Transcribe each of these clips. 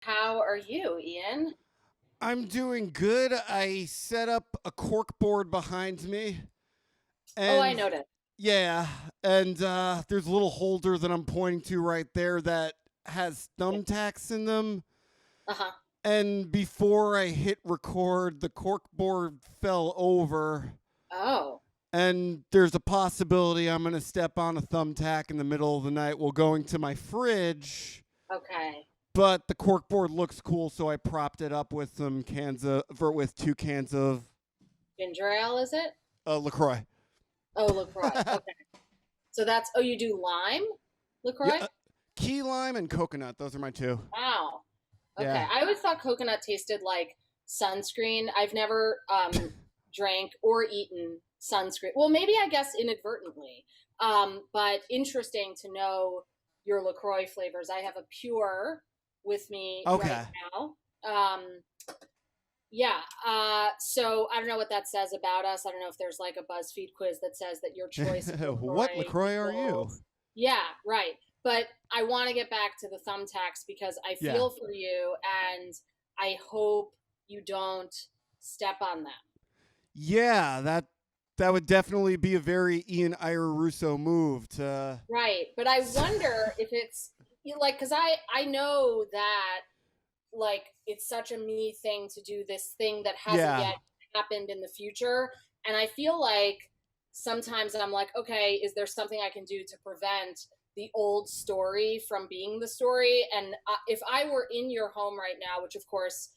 How are you, Ian? I'm doing good. I set up a cork board behind me, Oh, I and noticed. yeah, and there's a little holder that I'm pointing to right there that has thumbtacks in them. Uh-huh. And before I hit record, the cork board fell over, Oh, and there's a possibility I'm going to step on a thumbtack in the middle of the night while going to my fridge. okay. But the cork board looks cool, so I propped it up with with 2 cans of Ginger ale, is it? LaCroix. Oh, LaCroix. Okay. So you do lime Yeah, LaCroix? key lime and coconut. Those are my two. Wow. Okay. Yeah. I always thought coconut tasted like sunscreen. I've never drank or eaten sunscreen. Well, maybe I guess inadvertently. But interesting to know your LaCroix flavors. I have a pure with me right Okay. now. Yeah. So I don't know what that says about us. I don't know if there's like a BuzzFeed quiz that says that your choice of What LaCroix LaCroix are you? equals. Yeah, right. But I want to get back to the thumbtacks because I Yeah. feel for you and I hope you don't step on them. Yeah, that would definitely be a very Ian Ira Rousso move to. Right. But I wonder if it's like, because I know that like it's such a me thing to do this thing that hasn't Yeah. yet happened in the future. And I feel like sometimes I'm like, okay, is there something I can do to prevent the old story from being the story? And if I were in your home right now, which of course,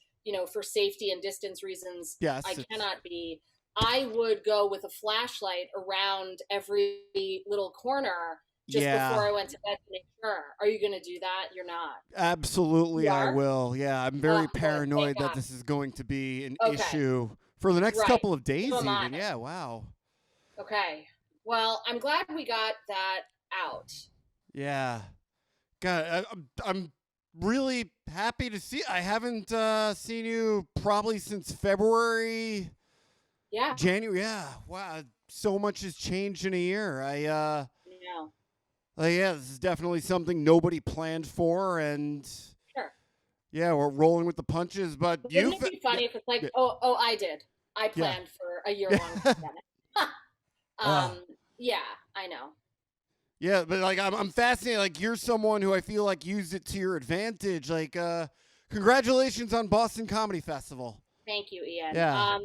for safety and distance reasons, I Yes, it's cannot be, I would go with a flashlight around every little corner just yeah. before I went to bed to make sure. Are you going to do that? You're not. Absolutely You I are? will. Yeah, I'm very Good. Thank paranoid that God. this is going to be an Okay. issue for the next Right. couple of So days am I. even. Yeah, wow. Okay. Well, I'm glad we got that out. Yeah. God, I'm really happy to see. I haven't seen you probably since February, Yeah. January. Yeah, wow, so much has changed in a year. Yeah. Yeah, this is definitely something nobody planned for, and Sure. yeah, we're rolling with the punches. But Wouldn't you've, it be yeah, funny if it's like, yeah, oh, I did. I yeah, planned for a year-long yeah. pandemic. uh, Yeah, I know. yeah, but like I'm fascinated. Like you're someone who I feel like used it to your advantage. Like, congratulations on Boston Comedy Festival. Thank you, Ian. Yeah,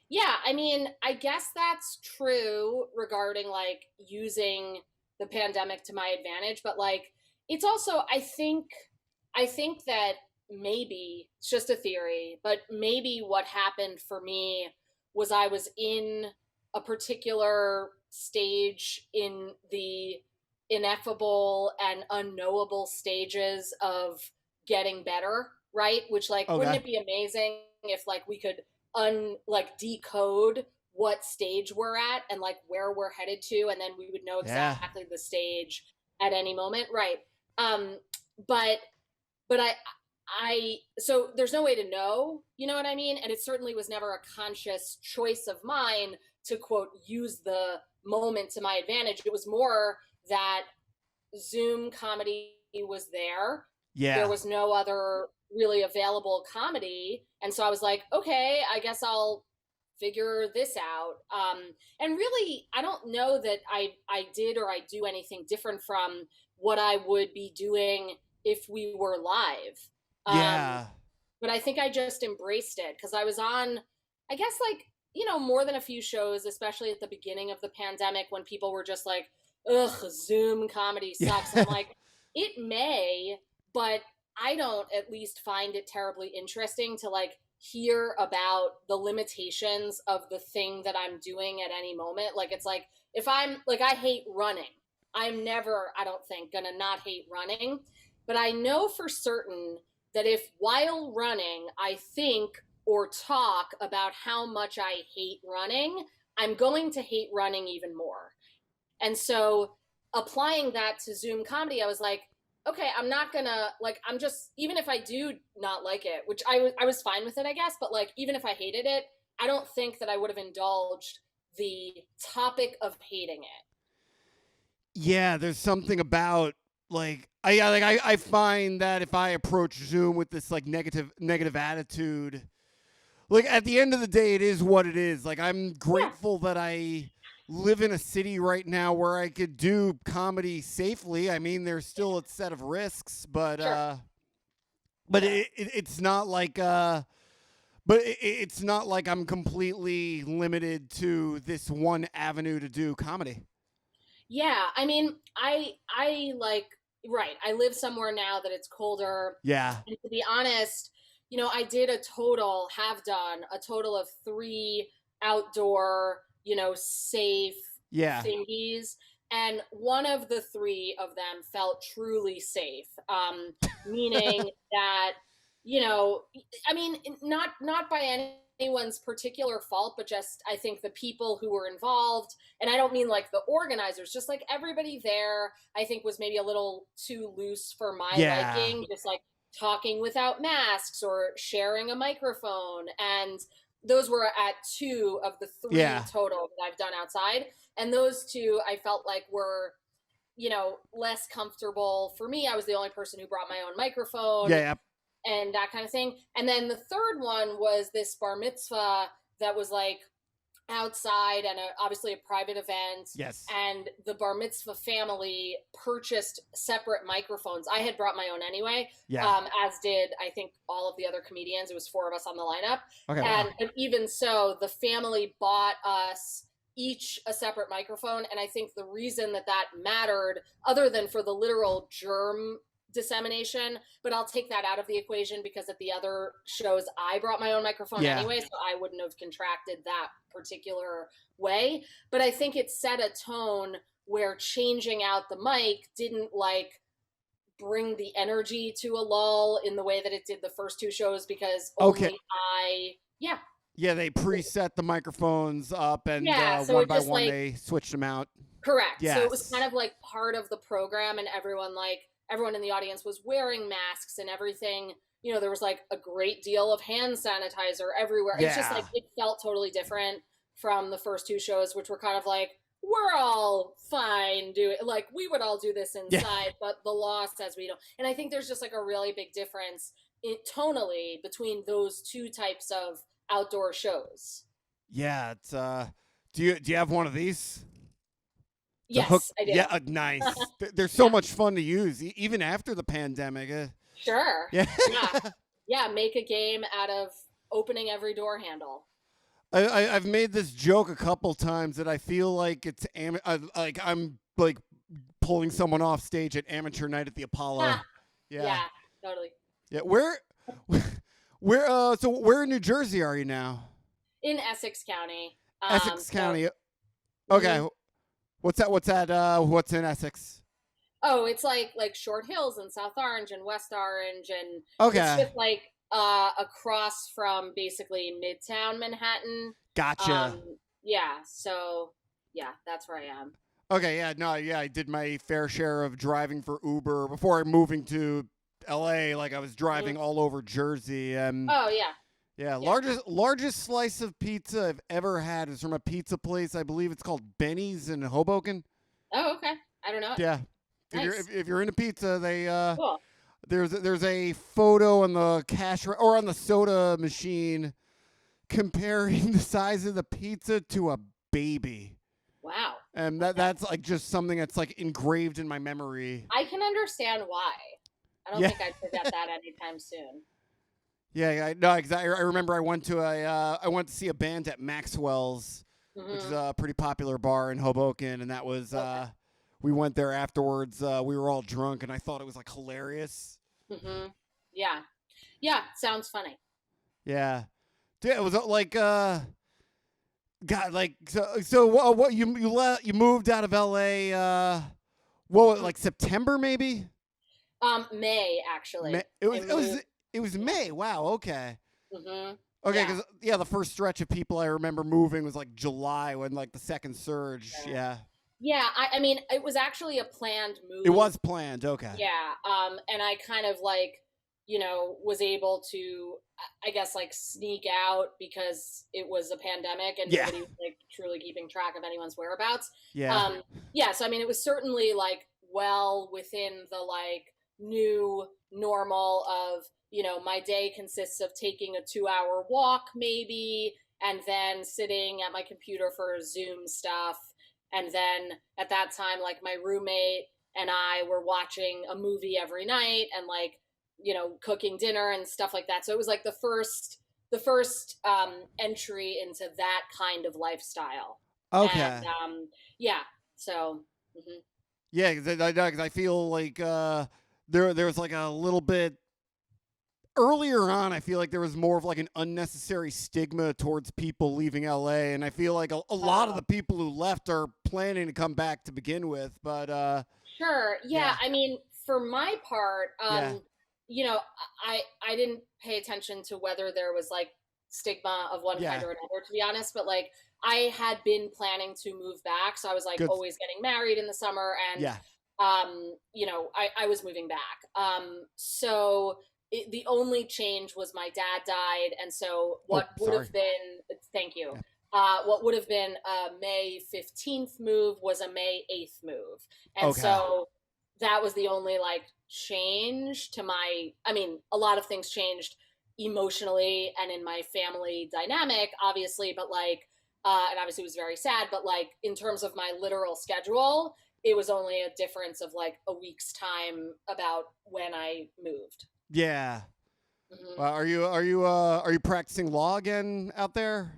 Yeah, I mean, I guess that's true regarding like using the pandemic to my advantage, but like it's also I think that maybe it's just a theory, but maybe what happened for me was I was in a particular stage in the ineffable and unknowable stages of getting better, right? Which like wouldn't okay. it be amazing if like we could like decode what stage we're at and like where we're headed to and then we would know Yeah. exactly the stage at any moment, right? um but but so there's no way to know, you know what I mean? And it certainly was never a conscious choice of mine to quote use the moment to my advantage. It was more that Zoom comedy was there. There Yeah. was no other really available comedy. And so I was like, okay, I guess I'll figure this out. And really, I don't know that I did or I do anything different from what I would be doing if we were live. Um, Yeah. but I think I just embraced it because I was on, I guess, like, more than a few shows, especially at the beginning of the pandemic when people were just like, ugh, Zoom comedy Yeah. sucks. And I'm like, it may, but I don't at least find it terribly interesting to like hear about the limitations of the thing that I'm doing at any moment. Like, it's like, if I'm like, I hate running. I'm never, I don't think, gonna not hate running. But I know for certain that if while running I think or talk about how much I hate running, I'm going to hate running even more. And so applying that to Zoom comedy, I was like, okay, I'm not gonna like I'm just even if I do not like it, which I was fine with it, I guess, but like even if I hated it, I don't think that I would have indulged the topic of hating it. Yeah, there's something about like I find that if I approach Zoom with this like negative attitude, like at the end of the day, it is what it is. Like I'm Yeah, grateful that I live in a city right now where I could do comedy safely. I mean, there's still a set of risks, sure. but Sure. it's not like it's not like I'm completely limited to this one avenue to do comedy. Yeah, I mean, I like right. I live somewhere now that it's colder. Yeah, And to be honest, I have done a total of 3 outdoor, safe yeah, thingies, and one of the 3 of them felt truly safe. Meaning that, you know, I mean, not by anyone's particular fault, but just I think the people who were involved, and I don't mean like the organizers, just like everybody there, I think was maybe a little too loose for my yeah, liking, just like talking without masks or sharing a microphone. And those were at 2 of the 3 yeah, total that I've done outside. And those 2 I felt like were, less comfortable for me. I was the only person who brought my own microphone yeah, and that kind of thing. And then the third one was this bar mitzvah that was like outside and obviously a private event. yes, And the bar mitzvah family purchased separate microphones. I had brought my own anyway, yeah. as did I think all of the other comedians. It was 4 of us on the lineup, Okay, wow. and but even so, the family bought us each a separate microphone. And I think the reason that mattered, other than for the literal germ dissemination, but I'll take that out of the equation because at the other shows I brought my own microphone Yeah, anyway, so I wouldn't have contracted that particular way. But I think it set a tone where changing out the mic didn't like bring the energy to a lull in the way that it did the first 2 shows, because okay. only yeah. Yeah, they preset the microphones up, and Yeah, so one it by just one like they switched them out. correct. So it was Yes. kind of like part of the program, and everyone in the audience was wearing masks and everything. There was like a great deal of hand sanitizer everywhere. It's just Yeah. like it felt totally different from the first 2 shows, which were kind of like, we're all fine doing, like we would all do this Yeah. inside, but the law says we don't. And I think there's just like a really big difference tonally between those 2 types of outdoor shows. Yeah. It's do you have one of these? The hook. Yes, I do. Yeah, nice. They're so Yeah, much fun to use, even after the pandemic. sure. Yeah. Yeah. Yeah, make a game out of opening every door handle. I've made this joke a couple times that I feel like it's like I'm like pulling someone off stage at amateur night at the Apollo. Ah, Yeah. yeah, totally. Yeah. Where in New Jersey are you now? In Essex County. Essex So, County. mhm. Okay. What's that? What's in Essex? Oh, it's like Short Hills and South Orange and West Orange, and it's Okay. just like across from basically Midtown Manhattan. Gotcha. Um, yeah, so yeah, that's where I am. Okay, yeah, no, yeah, I did my fair share of driving for Uber before moving to LA. Like I was Mhm. driving all over Jersey, and Oh yeah, yeah, yeah. largest slice of pizza I've ever had is from a pizza place. I believe it's called Benny's in Hoboken. Oh, okay. I don't know it. Yeah, Nice. if you're into pizza, they Cool. there's a photo on the or on the soda machine comparing the size of the pizza to a baby. Wow. And Okay. that's like just something that's like engraved in my memory. I can understand why. I don't Yeah, think I'd forget that anytime soon. yeah, no, exactly. I remember I went to see a band at Maxwell's, which is Hmm. a pretty popular bar in Hoboken, and that was Okay. we went there afterwards. We were all drunk, and I thought it was like hilarious. Hmm. Yeah. Yeah. Sounds funny. Yeah, yeah, it was like God, like so. What you moved out of L.A. What, like September maybe? May actually. It I was it was moved. it was Yeah. May. Wow. Okay. Hmm. Okay. Yeah. Because yeah, the first stretch of people I remember moving was like July when like the second surge. Yeah. Yeah. Yeah. I mean, it was actually a planned It move. was planned. Okay. Yeah. And I kind of like, was able to, I guess, like sneak out because it was a pandemic and Yeah. nobody was like truly keeping track of anyone's whereabouts. Yeah. Yeah. So, I mean, it was certainly like well within the like new normal of, my day consists of taking a 2-hour walk maybe, and then sitting at my computer for Zoom stuff. And then at that time, like my roommate and I were watching a movie every night and like, cooking dinner and stuff like that. So it was like the first entry into that kind of lifestyle. Okay. And yeah, so mhm. Yeah, 'cause I feel like there's like a little bit earlier on. I feel like there was more of like an unnecessary stigma towards people leaving LA, and I feel like a lot of Oh, the people who left are planning to come back to begin with. But sure. Yeah. yeah, I mean, for my part, yeah, you know, I didn't pay attention to whether there was like stigma of one kind yeah, or another, to be honest. But like, I had been planning to move back, so I was like good, always getting married in the summer, and yeah, I was moving back. So the only change was my dad died, and so oh, what would sorry, have been, thank you. yeah, What would have been a May 15th move was a May 8th move. And okay, so that was the only like change to I mean, a lot of things changed emotionally and in my family dynamic, obviously, but like, and obviously it was very sad, but like in terms of my literal schedule, it was only a difference of like a week's time about when I moved. yeah. Hmm. Are you practicing law again out there?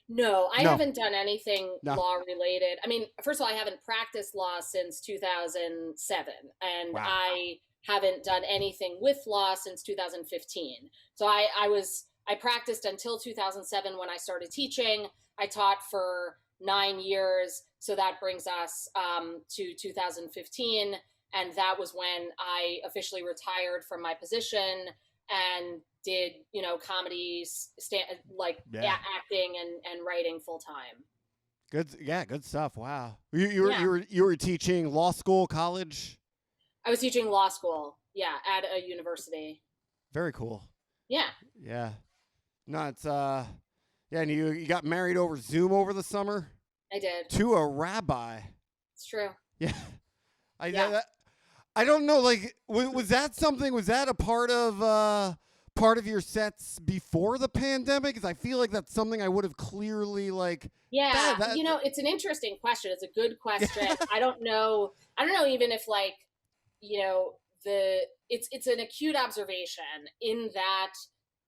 No, I No, haven't done anything no. law related. I mean, first of all, I haven't practiced law since 2007, and Wow. I haven't done anything with law since 2015. So I practiced until 2007 when I started teaching. I taught for 9 years, so that brings us to 2015, and that was when I officially retired from my position and did comedy, like Yeah. acting and writing full time. Good. Yeah. Good stuff. Wow. You were Yeah, you were teaching law school, college. I was teaching law school. Yeah, at a university. Very cool. Yeah, Yeah. No, it's yeah, and you got married over Zoom over the summer I did. to a rabbi. It's true. Yeah. I Yeah. that, I don't know. Like, was that something? Was that a part of your sets before the pandemic? Because I feel like that's something I would have clearly like Yeah, that. it's an interesting question. It's a good question. Yeah. I don't know. I don't know even if like, the it's an acute observation in that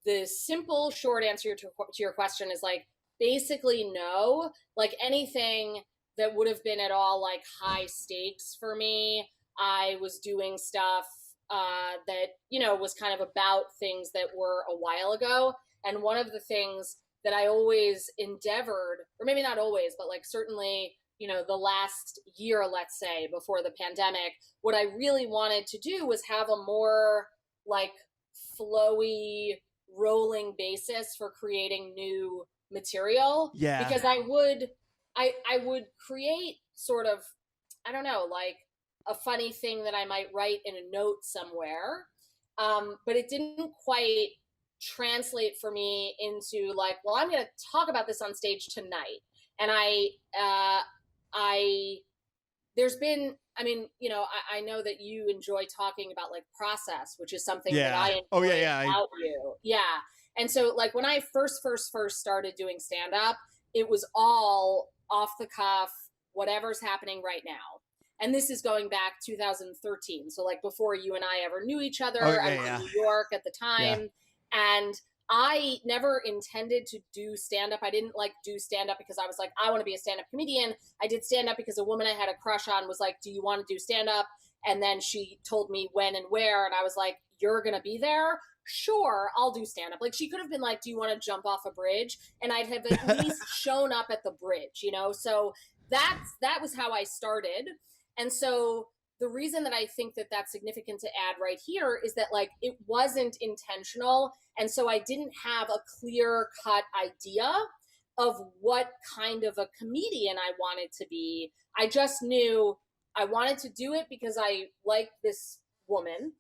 the simple short answer to your question is like basically no. Like anything that would have been at all like high stakes for me, I was doing stuff that was kind of about things that were a while ago. And one of the things that I always endeavored, or maybe not always, but like certainly the last year, let's say, before the pandemic, what I really wanted to do was have a more like flowy, rolling basis for creating new material, Yeah. because I would create sort of, I don't know, like a funny thing that I might write in a note somewhere, but it didn't quite translate for me into like, well, I'm going to talk about this on stage tonight. And I there's been, I mean, I know that you enjoy talking about like process, which is something that Yeah. I Oh yeah. enjoy Yeah. about you. Yeah. And so like when I first started doing stand up, it was all off the cuff, whatever's happening right now. And this is going back 2013. So like before you and I ever knew each Oh other. I yeah. was in Yeah. New York at the Yeah. time. And I never intended to do stand up. I didn't like do stand up because I was like, I want to be a stand up comedian. I did stand up because a woman I had a crush on was like, do you want to do stand up? And then she told me when and where. And I was like, you're going to be there? Sure, I'll do stand up. Like she could have been like, do you want to jump off a bridge? And I'd have at least shown up at the bridge. So that was how I started. And so the reason that I think that that's significant to add right here is that like it wasn't intentional, and so I didn't have a clear cut idea of what kind of a comedian I wanted to be. I just knew I wanted to do it because I liked this woman,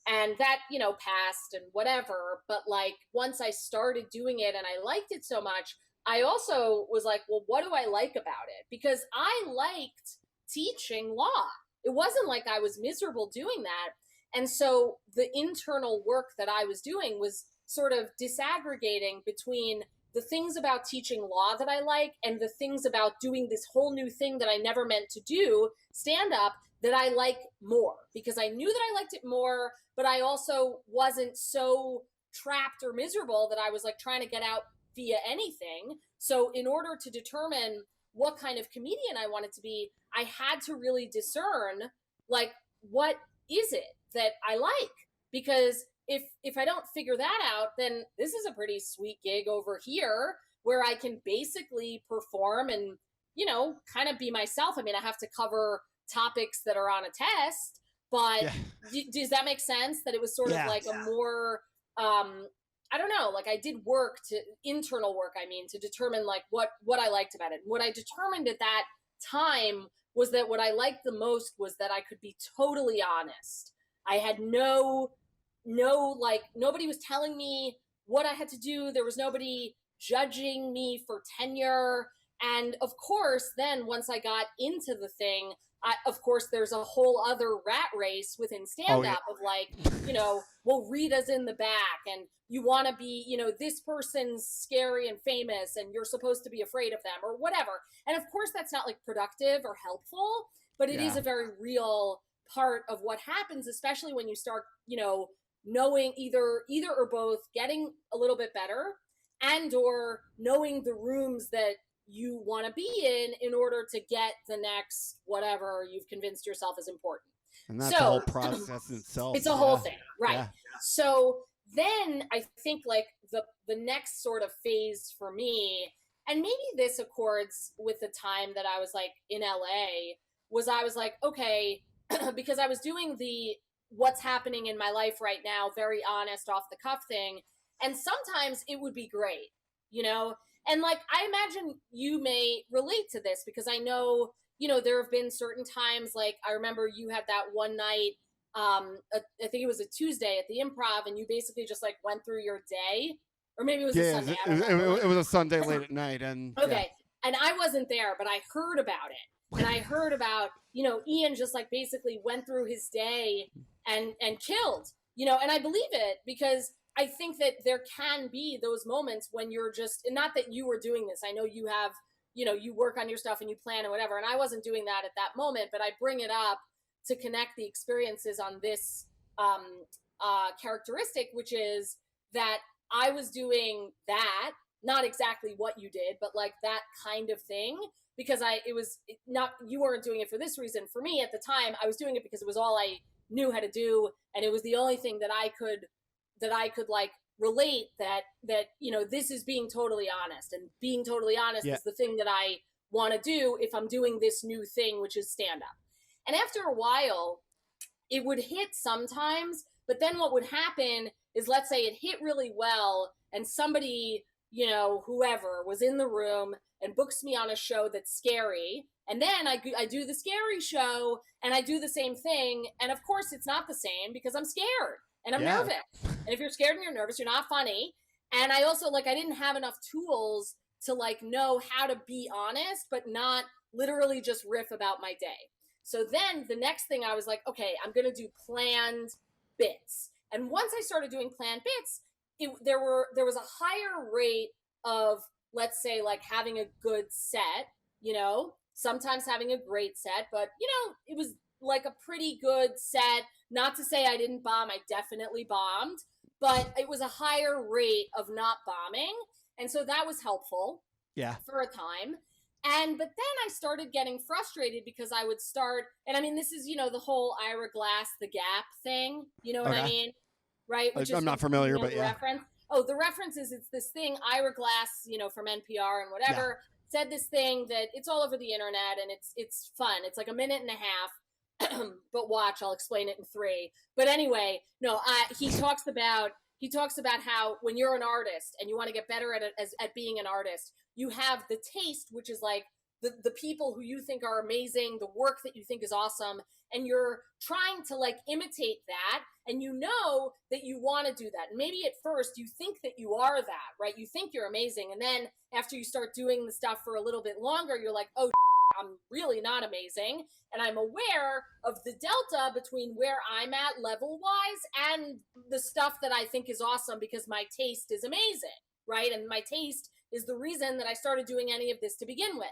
and that passed and whatever. But like once I started doing it and I liked it so much, I also was like, well, what do I like about it? Because I liked teaching law. it wasn't like I was miserable doing that. And so the internal work that I was doing was sort of disaggregating between the things about teaching law that I like and the things about doing this whole new thing that I never meant to do, stand up, that I like more, because I knew that I liked it more, but I also wasn't so trapped or miserable that I was like trying to get out via anything. So in order to determine what kind of comedian I wanted to be, I had to really discern, like, what is it that I like? Because if I don't figure that out, then this is a pretty sweet gig over here where I can basically perform and, you know, kind of be myself. I mean, I have to cover topics that are on a test, but does that make sense? That it was sort of like a more, I don't know, like I did internal work, I mean, to determine like what I liked about it. What I determined at that time was that what I liked the most was that I could be totally honest. I had no, like, nobody was telling me what I had to do. There was nobody judging me for tenure. And of course, then once I got into the thing, of course, there's a whole other rat race within stand-up of like, you know, well, Rita's in the back and you want to be, you know, this person's scary and famous and you're supposed to be afraid of them or whatever. And of course, that's not like productive or helpful, but it is a very real part of what happens, especially when you start, you know, knowing either or both getting a little bit better and or knowing the rooms that you want to be in order to get the next whatever you've convinced yourself is important. And that's the whole process itself. It's a whole thing, right? So then I think like the next sort of phase for me, and maybe this accords with the time that I was like in LA, was I was like, okay, because I was doing the what's happening in my life right now, very honest, off the cuff thing. And sometimes it would be great, you know? And like, I imagine you may relate to this because I know, you know, there have been certain times, like I remember you had that one night, I think it was a Tuesday at the Improv, and you basically just like went through your day, or maybe it was a Sunday. It was a Sunday late at night. And okay. And I wasn't there, but I heard about it. And I heard about, you know, Ian just like basically went through his day and killed, you know, and I believe it because I think that there can be those moments when you're just, and not that you were doing this. I know you have, you know, you work on your stuff and you plan and whatever. And I wasn't doing that at that moment, but I bring it up to connect the experiences on this characteristic, which is that I was doing that, not exactly what you did, but like that kind of thing, because it was not, you weren't doing it for this reason. For me at the time, I was doing it because it was all I knew how to do. And it was the only thing that I could like relate that, you know, this is being totally honest, and being totally honest is the thing that I want to do if I'm doing this new thing, which is stand up. And after a while, it would hit sometimes, but then what would happen is, let's say it hit really well and somebody, you know, whoever was in the room and books me on a show that's scary. And then I do the scary show and I do the same thing. And of course it's not the same because I'm scared and I'm nervous. And if you're scared and you're nervous, you're not funny. And I also, like, I didn't have enough tools to like know how to be honest, but not literally just riff about my day. So then the next thing I was like, okay, I'm going to do planned bits. And once I started doing planned bits, there was a higher rate of, let's say, like having a good set, you know, sometimes having a great set, but you know, it was like a pretty good set. Not to say I didn't bomb, I definitely bombed, but it was a higher rate of not bombing. And so that was helpful for a time. But then I started getting frustrated because I would start, and I mean, this is, you know, the whole Ira Glass, The Gap thing, you know what I mean? Right? Which I'm not familiar, but reference. Oh, the reference is, it's this thing, Ira Glass, you know, from NPR and whatever, said this thing that it's all over the internet and it's fun. It's like a minute and a half, but watch, I'll explain it in 3. But anyway, no, he talks about how when you're an artist and you want to get better at being an artist, you have the taste, which is like the people who you think are amazing, the work that you think is awesome, and you're trying to like imitate that, and you know that you want to do that. And maybe at first you think that you are that, right? You think you're amazing, and then after you start doing the stuff for a little bit longer, you're like, oh, I'm really not amazing. And I'm aware of the delta between where I'm at level wise and the stuff that I think is awesome because my taste is amazing, right? And my taste is the reason that I started doing any of this to begin with.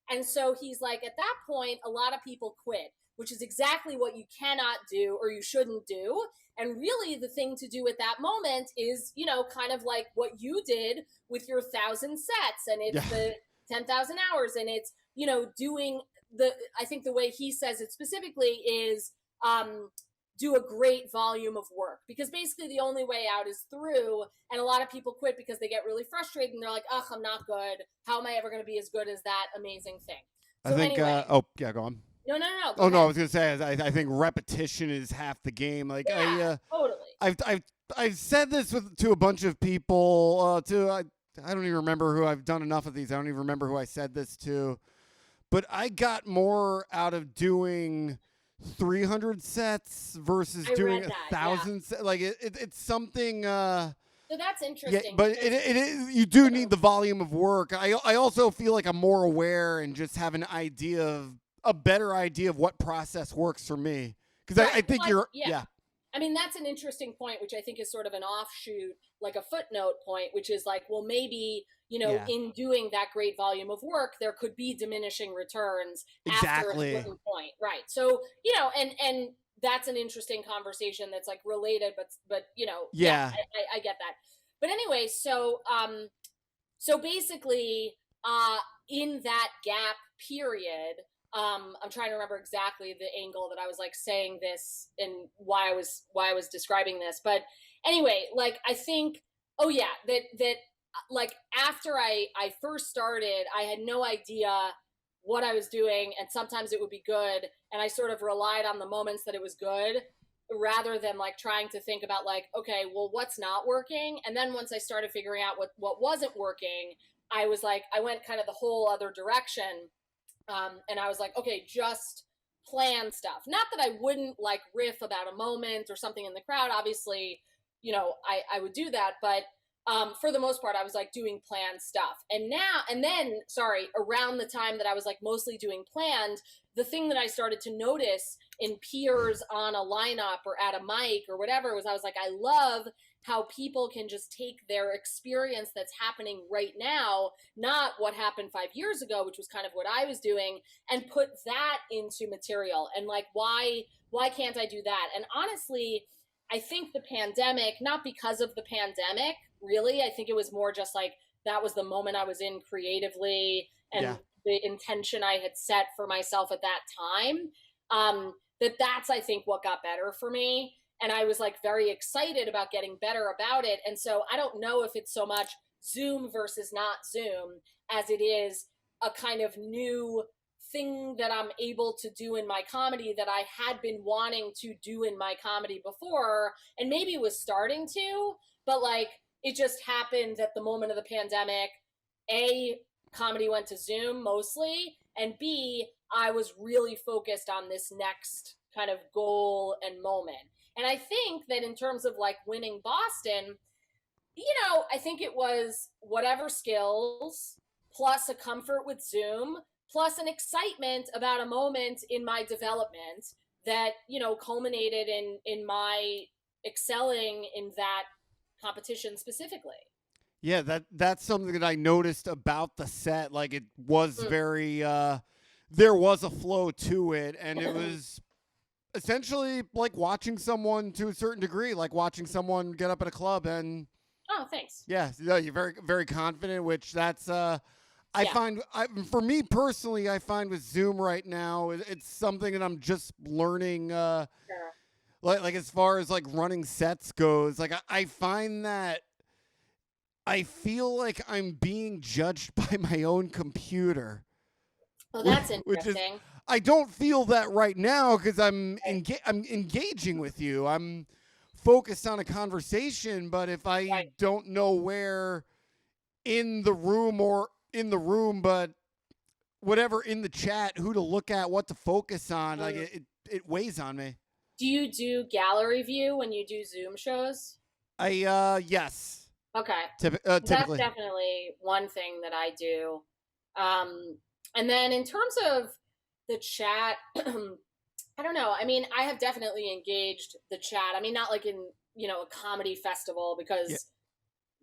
And so he's like, at that point, a lot of people quit, which is exactly what you cannot do or you shouldn't do. And really, the thing to do at that moment is, kind of like what you did with your 1,000 sets, and it's the 10,000 hours, and it's, doing I think the way he says it specifically is do a great volume of work, because basically the only way out is through. And a lot of people quit because they get really frustrated and they're like, ugh, I'm not good. How am I ever going to be as good as that amazing thing? So I think, anyway, go on. No. Oh no, I was gonna say I think repetition is half the game. Like totally. I've said this to a bunch of people. I don't even remember who. I've done enough of these. I don't even remember who I said this to. But I got more out of doing 300 sets versus doing 1,000 sets. Like it's something. So that's interesting. Yeah, but you do need the volume of work. I also feel like I'm more aware and just have a better idea of what process works for me. Because I think yeah. I mean, that's an interesting point, which I think is sort of an offshoot, like a footnote point, which is like, well, maybe, in doing that great volume of work, there could be diminishing returns after a certain point. Right. So, and that's an interesting conversation that's like related, but I get that. But anyway, so basically, in that gap period, I'm trying to remember exactly the angle that I was like saying this and why I was describing this. But anyway, like I think, that like after I first started, I had no idea what I was doing, and sometimes it would be good, and I sort of relied on the moments that it was good rather than like trying to think about like, okay, well, what's not working? And then once I started figuring out what wasn't working, I was like, I went kind of the whole other direction. And I was like, okay, just plan stuff. Not that I wouldn't like riff about a moment or something in the crowd. Obviously, I would do that, but for the most part, I was like doing planned stuff. And then, around the time that I was like mostly doing planned, the thing that I started to notice in peers on a lineup or at a mic or whatever was I was like, I love how people can just take their experience that's happening right now, not what happened 5 years ago, which was kind of what I was doing, and put that into material. And like, why can't I do that? And honestly, I think the pandemic, not because of the pandemic, really, I think it was more just like, that was the moment I was in creatively and the intention I had set for myself at that time. That's, I think, what got better for me. And I was like very excited about getting better about it. And so I don't know if it's so much Zoom versus not Zoom as it is a kind of new thing that I'm able to do in my comedy that I had been wanting to do in my comedy before, and maybe was starting to, but like it just happened at the moment of the pandemic. A, comedy went to Zoom mostly, and B, I was really focused on this next kind of goal and moment. And I think that in terms of like winning Boston, I think it was whatever skills plus a comfort with Zoom plus an excitement about a moment in my development that, culminated in my excelling in that competition specifically. Yeah, that's something that I noticed about the set. Like it was very there was a flow to it, and it was essentially like watching someone to a certain degree, like watching someone get up at a club and thanks. Yeah, you're very, very confident, which that's I find for me personally, I find with Zoom right now, it's something that I'm just learning like as far as like running sets goes. Like I find that I feel like I'm being judged by my own computer. Well, that's interesting. I don't feel that right now because I'm engaging with you. I'm focused on a conversation, but if I don't know where in the room, but whatever in the chat, who to look at, what to focus on, like it weighs on me. Do you do gallery view when you do Zoom shows? Yes. Okay. Typically. That's definitely one thing that I do. And then in terms of the chat, I don't know. I mean, I have definitely engaged the chat. I mean, not like in, a comedy festival Yeah. because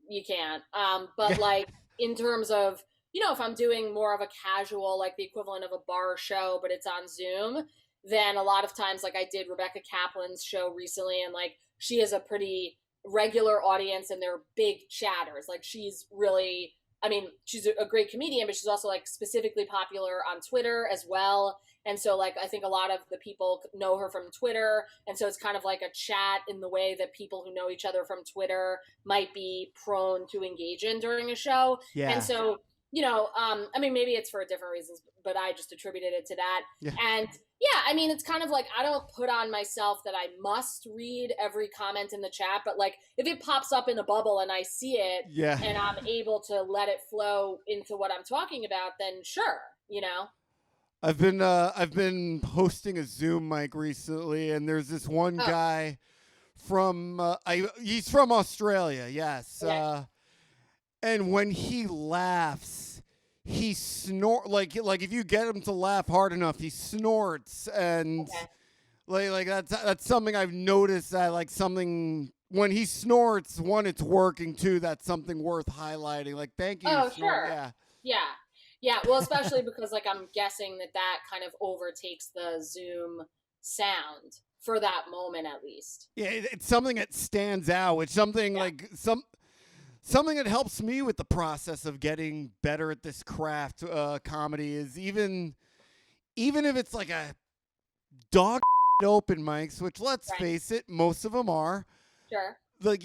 you can't. Yeah. But like in terms of, if I'm doing more of a casual, like the equivalent of a bar show, but it's on Zoom, then a lot of times, like I did Rebecca Kaplan's show recently, and like she has a pretty regular audience and they're big chatters. Like she's really, I mean, she's a great comedian, but she's also like specifically popular on Twitter as well. And so, like, I think a lot of the people know her from Twitter. And so it's kind of like a chat in the way that people who know each other from Twitter might be prone to engage in during a show. And Yeah. so, I mean, maybe it's for different reasons, but I just attributed it to that. Yeah. And yeah, I mean, it's kind of like I don't put on myself that I must read every comment in the chat, but like if it pops up in a bubble and I see it Yeah. and I'm able to let it flow into what I'm talking about, then sure, I've been hosting a Zoom mic recently, and there's this one Oh, guy from he's from Australia, yes. okay. And when he laughs, he snort like if you get him to laugh hard enough, he snorts, and Okay. like that's something I've noticed, that like something when he snorts, one, it's working, two, that's something worth highlighting. Like, thank you, Oh, snort. sure. Yeah. Yeah. Yeah. Well, especially because like I'm guessing that kind of overtakes the Zoom sound for that moment at least. Yeah, it's something that stands out. It's something Yeah. like something that helps me with the process of getting better at this craft. Comedy is even if it's like a dog open mics, which, let's Right. face it, most of them are. Sure. Like,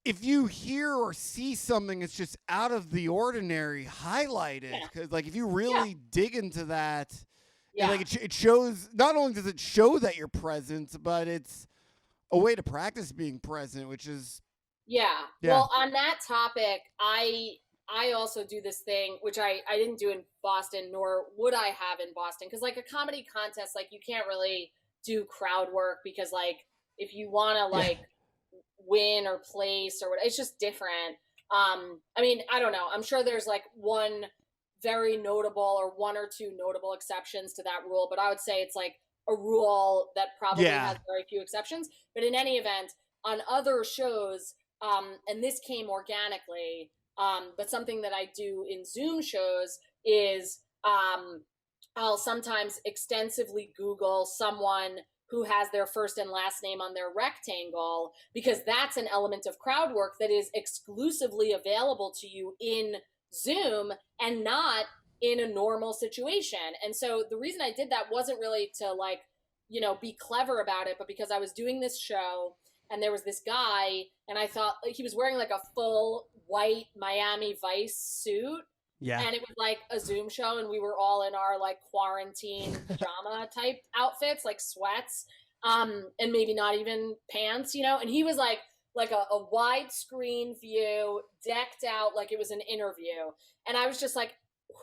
if you hear or see something that's just out of the ordinary, highlight it, Yeah. because like if you Yeah. really dig into that, and Yeah. like it shows. Not only does it show that you're present, but it's a way to practice being present, which is Yeah. yeah. Well, on that topic, I also do this thing which I didn't do in Boston, nor would I have in Boston, because like a comedy contest, like you can't really do crowd work because like if you want to Yeah. like win or place or what, it's just different. I mean, I don't know. I'm sure there's like one very notable or one or two notable exceptions to that rule, but I would say it's like a rule that probably Yeah. has very few exceptions. But in any event, on other shows, and this came organically, but something that I do in Zoom shows is I'll sometimes extensively Google someone who has their first and last name on their rectangle, because that's an element of crowd work that is exclusively available to you in Zoom and not in a normal situation. And so the reason I did that wasn't really to like, be clever about it, but because I was doing this show and there was this guy and I thought he was wearing like a full white Miami Vice suit, Yeah. and it was like a Zoom show and we were all in our like quarantine pajama type outfits, like sweats, and maybe not even pants, and he was like a widescreen view, decked out like it was an interview. And I was just like,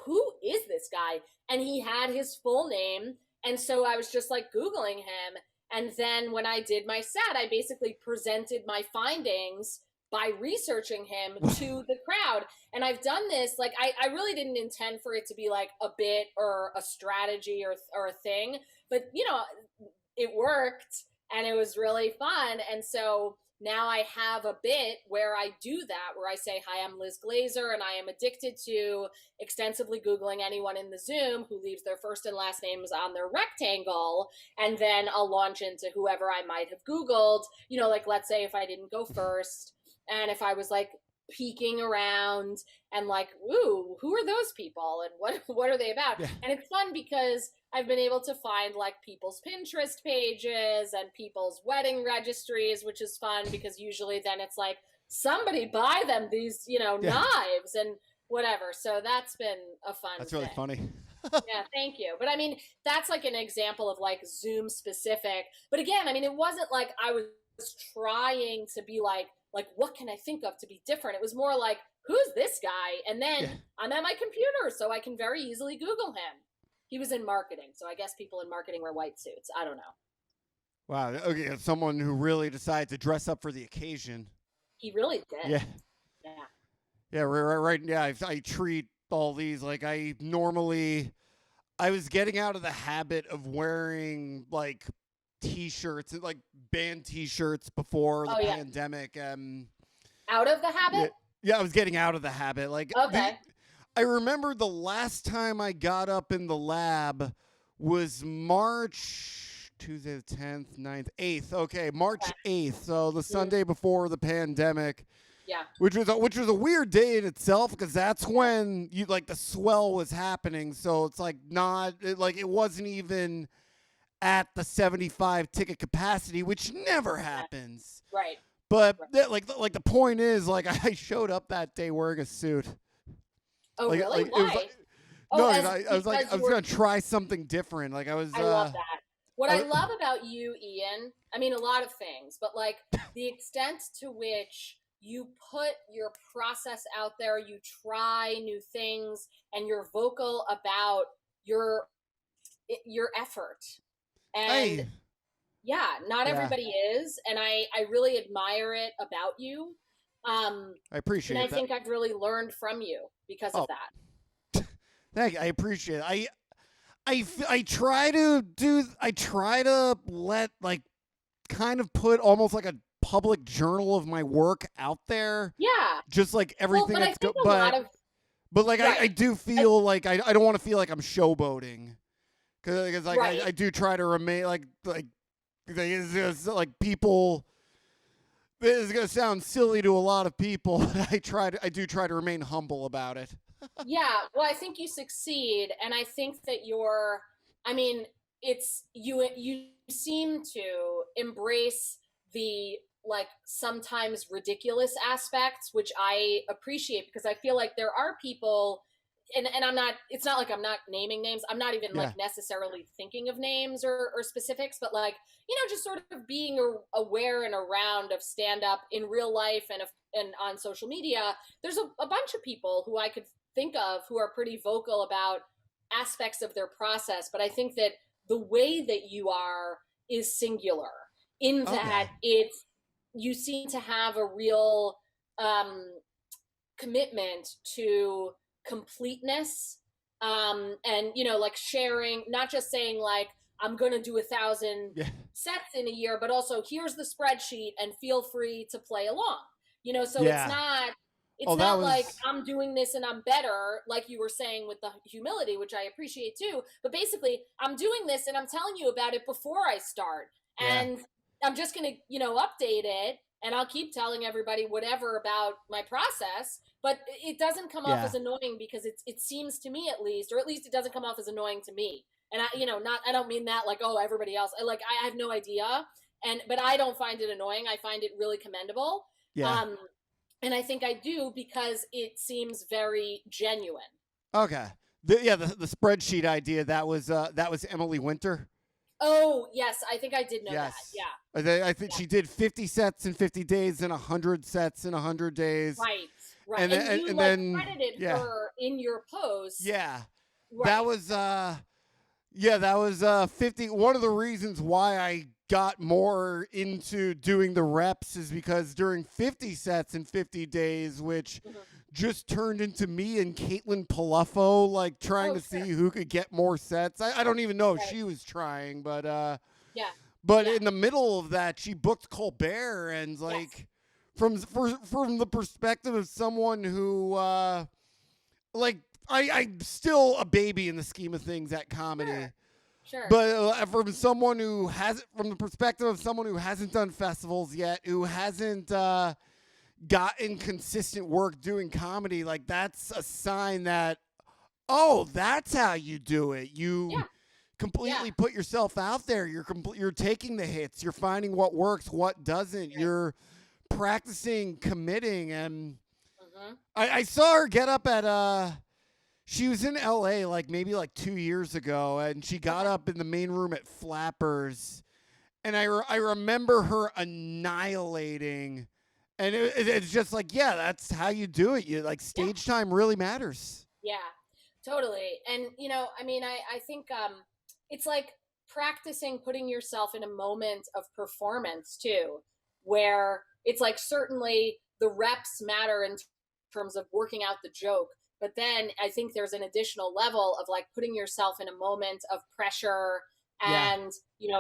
who is this guy? And he had his full name. And so I was just like Googling him. And then when I did my set, I basically presented my findings by researching him to the crowd. And I've done this, like, I really didn't intend for it to be like a bit or a strategy or a thing, but it worked and it was really fun. And so now I have a bit where I do that, where I say, hi, I'm Liz Glazer, and I am addicted to extensively Googling anyone in the Zoom who leaves their first and last names on their rectangle. And then I'll launch into whoever I might have Googled, like, let's say if I didn't go first, and if I was like peeking around and like, ooh, who are those people and what are they about? Yeah. And it's fun because I've been able to find like people's Pinterest pages and people's wedding registries, which is fun because usually then it's like somebody buy them these, knives and whatever. So that's been a fun That's really thing. funny. Yeah, thank you. But I mean, that's like an example of like Zoom specific. But again, I mean, it wasn't like I was trying to be like what can I think of to be different? It was more like, who's this guy? And then I'm at my computer, so I can very easily Google him. He was in marketing, so I guess people in marketing wear white suits. I don't know. Wow. Okay, someone who really decided to dress up for the occasion. He really did. Yeah. Yeah. Yeah. Right. Yeah. I treat all these. Like I was getting out of the habit of wearing like t-shirts, like band t-shirts before the Oh yeah. pandemic. Out of the Yeah, habit? yeah, I was getting out of the habit. Okay. I remember the last time I got up in the lab was March Tuesday the 10th, 9th, 8th. Okay, March Okay. 8th. So the Mm, Sunday before the pandemic, yeah. which was a weird day in itself because that's when you like the swell was happening. So it's like like it wasn't even at the 75 ticket capacity, which never Okay. happens. Right. But Right. like the point is, like I showed up that day wearing a suit. Oh really? It was like Why? Oh, no, as I was like because I you was were. gonna try something different. Like I love that. What I I was, love about you, Ian, I mean, a lot of things, but like the extent to which you put your process out there, you try new things, and you're vocal about your your effort. And hey, yeah, not yeah, everybody is, and I really admire it about you. Um, I and I appreciate that. think I've really learned from you because of Oh, that. thank you. I appreciate it. I try to do. I try to let like kind of put almost like a public journal of my work out there, Yeah. just like Well, everything but I that's think a lot of but like I right, do I, feel like I don't want to feel like I'm showboating because like right. I do try to remain like it's like people. This is gonna sound silly to a lot of people. I do try to remain humble about it. Yeah, well, I think you succeed, and I think that you're. I mean, it's you. You seem to embrace the like sometimes ridiculous aspects, which I appreciate because I feel like there are people, and I'm not. It's not like I'm not naming names. I'm not even like Yeah, necessarily thinking of names or specifics, but like just sort of being aware and around of stand up in real life and on social media. There's a bunch of people who I could think of who are pretty vocal about aspects of their process, but I think that the way that you are is singular in okay. that it's you seem to have a real um, commitment to completeness, and like sharing, not just saying like I'm going to do 1,000 Yeah, sets in a year, but also here's the spreadsheet and feel free to play along. So it's yeah. not Oh, it's that not like was I'm doing this and I'm better, like you were saying with the humility, which I appreciate too. But basically, I'm doing this and I'm telling you about it before I start. yeah, And I'm just going to, update it, and I'll keep telling everybody whatever about my process, but it doesn't come off yeah, as annoying because it seems to me, at least, or at least it doesn't come off as annoying to me. And I don't mean that like, oh, everybody else, like I have no idea. But I don't find it annoying. I find it really commendable. yeah. Um, and I think I do because it seems very genuine. Okay. The spreadsheet idea that was Emily Winter. Oh, yes, I think I did know that. Yes. Yeah. I think Yeah. she did 50 sets in 50 days and 100 sets in 100 days. Right. Right. And you And like then credited yeah. her in your post. Yeah. That Right. was yeah, that was 50. One of the reasons why I got more into doing the reps is because during 50 sets in 50 days, which Mhm. just turned into me and Caitlin Palufo like trying Oh, to see sure. who could get more sets. I don't even know if Right. she was trying, Yeah. but Yeah. in the middle of that, she booked Colbert and Yes. like from the perspective of someone who like I'm still a baby in the scheme of things at comedy. Sure. Sure. But from the perspective of someone who hasn't done festivals yet, who hasn't gotten consistent work doing comedy, like that's a sign that, oh, that's how you do it. You Yeah. Yeah. completely put yourself out there. You're taking the hits. You're finding what works, what doesn't. Right. You're practicing committing. And Mm-hmm. I saw her get up at she was in LA like maybe like 2 years ago, and she got Okay. up in the main room at Flappers, and I remember her annihilating, and it's just like, yeah, that's how you do it. You like Yeah. stage time really matters. Yeah. Totally. And I mean, I think it's like practicing putting yourself in a moment of performance too, where it's like certainly the reps matter in terms of working out the joke, But then I think there's an additional level of like putting yourself in a moment of pressure, Yeah. and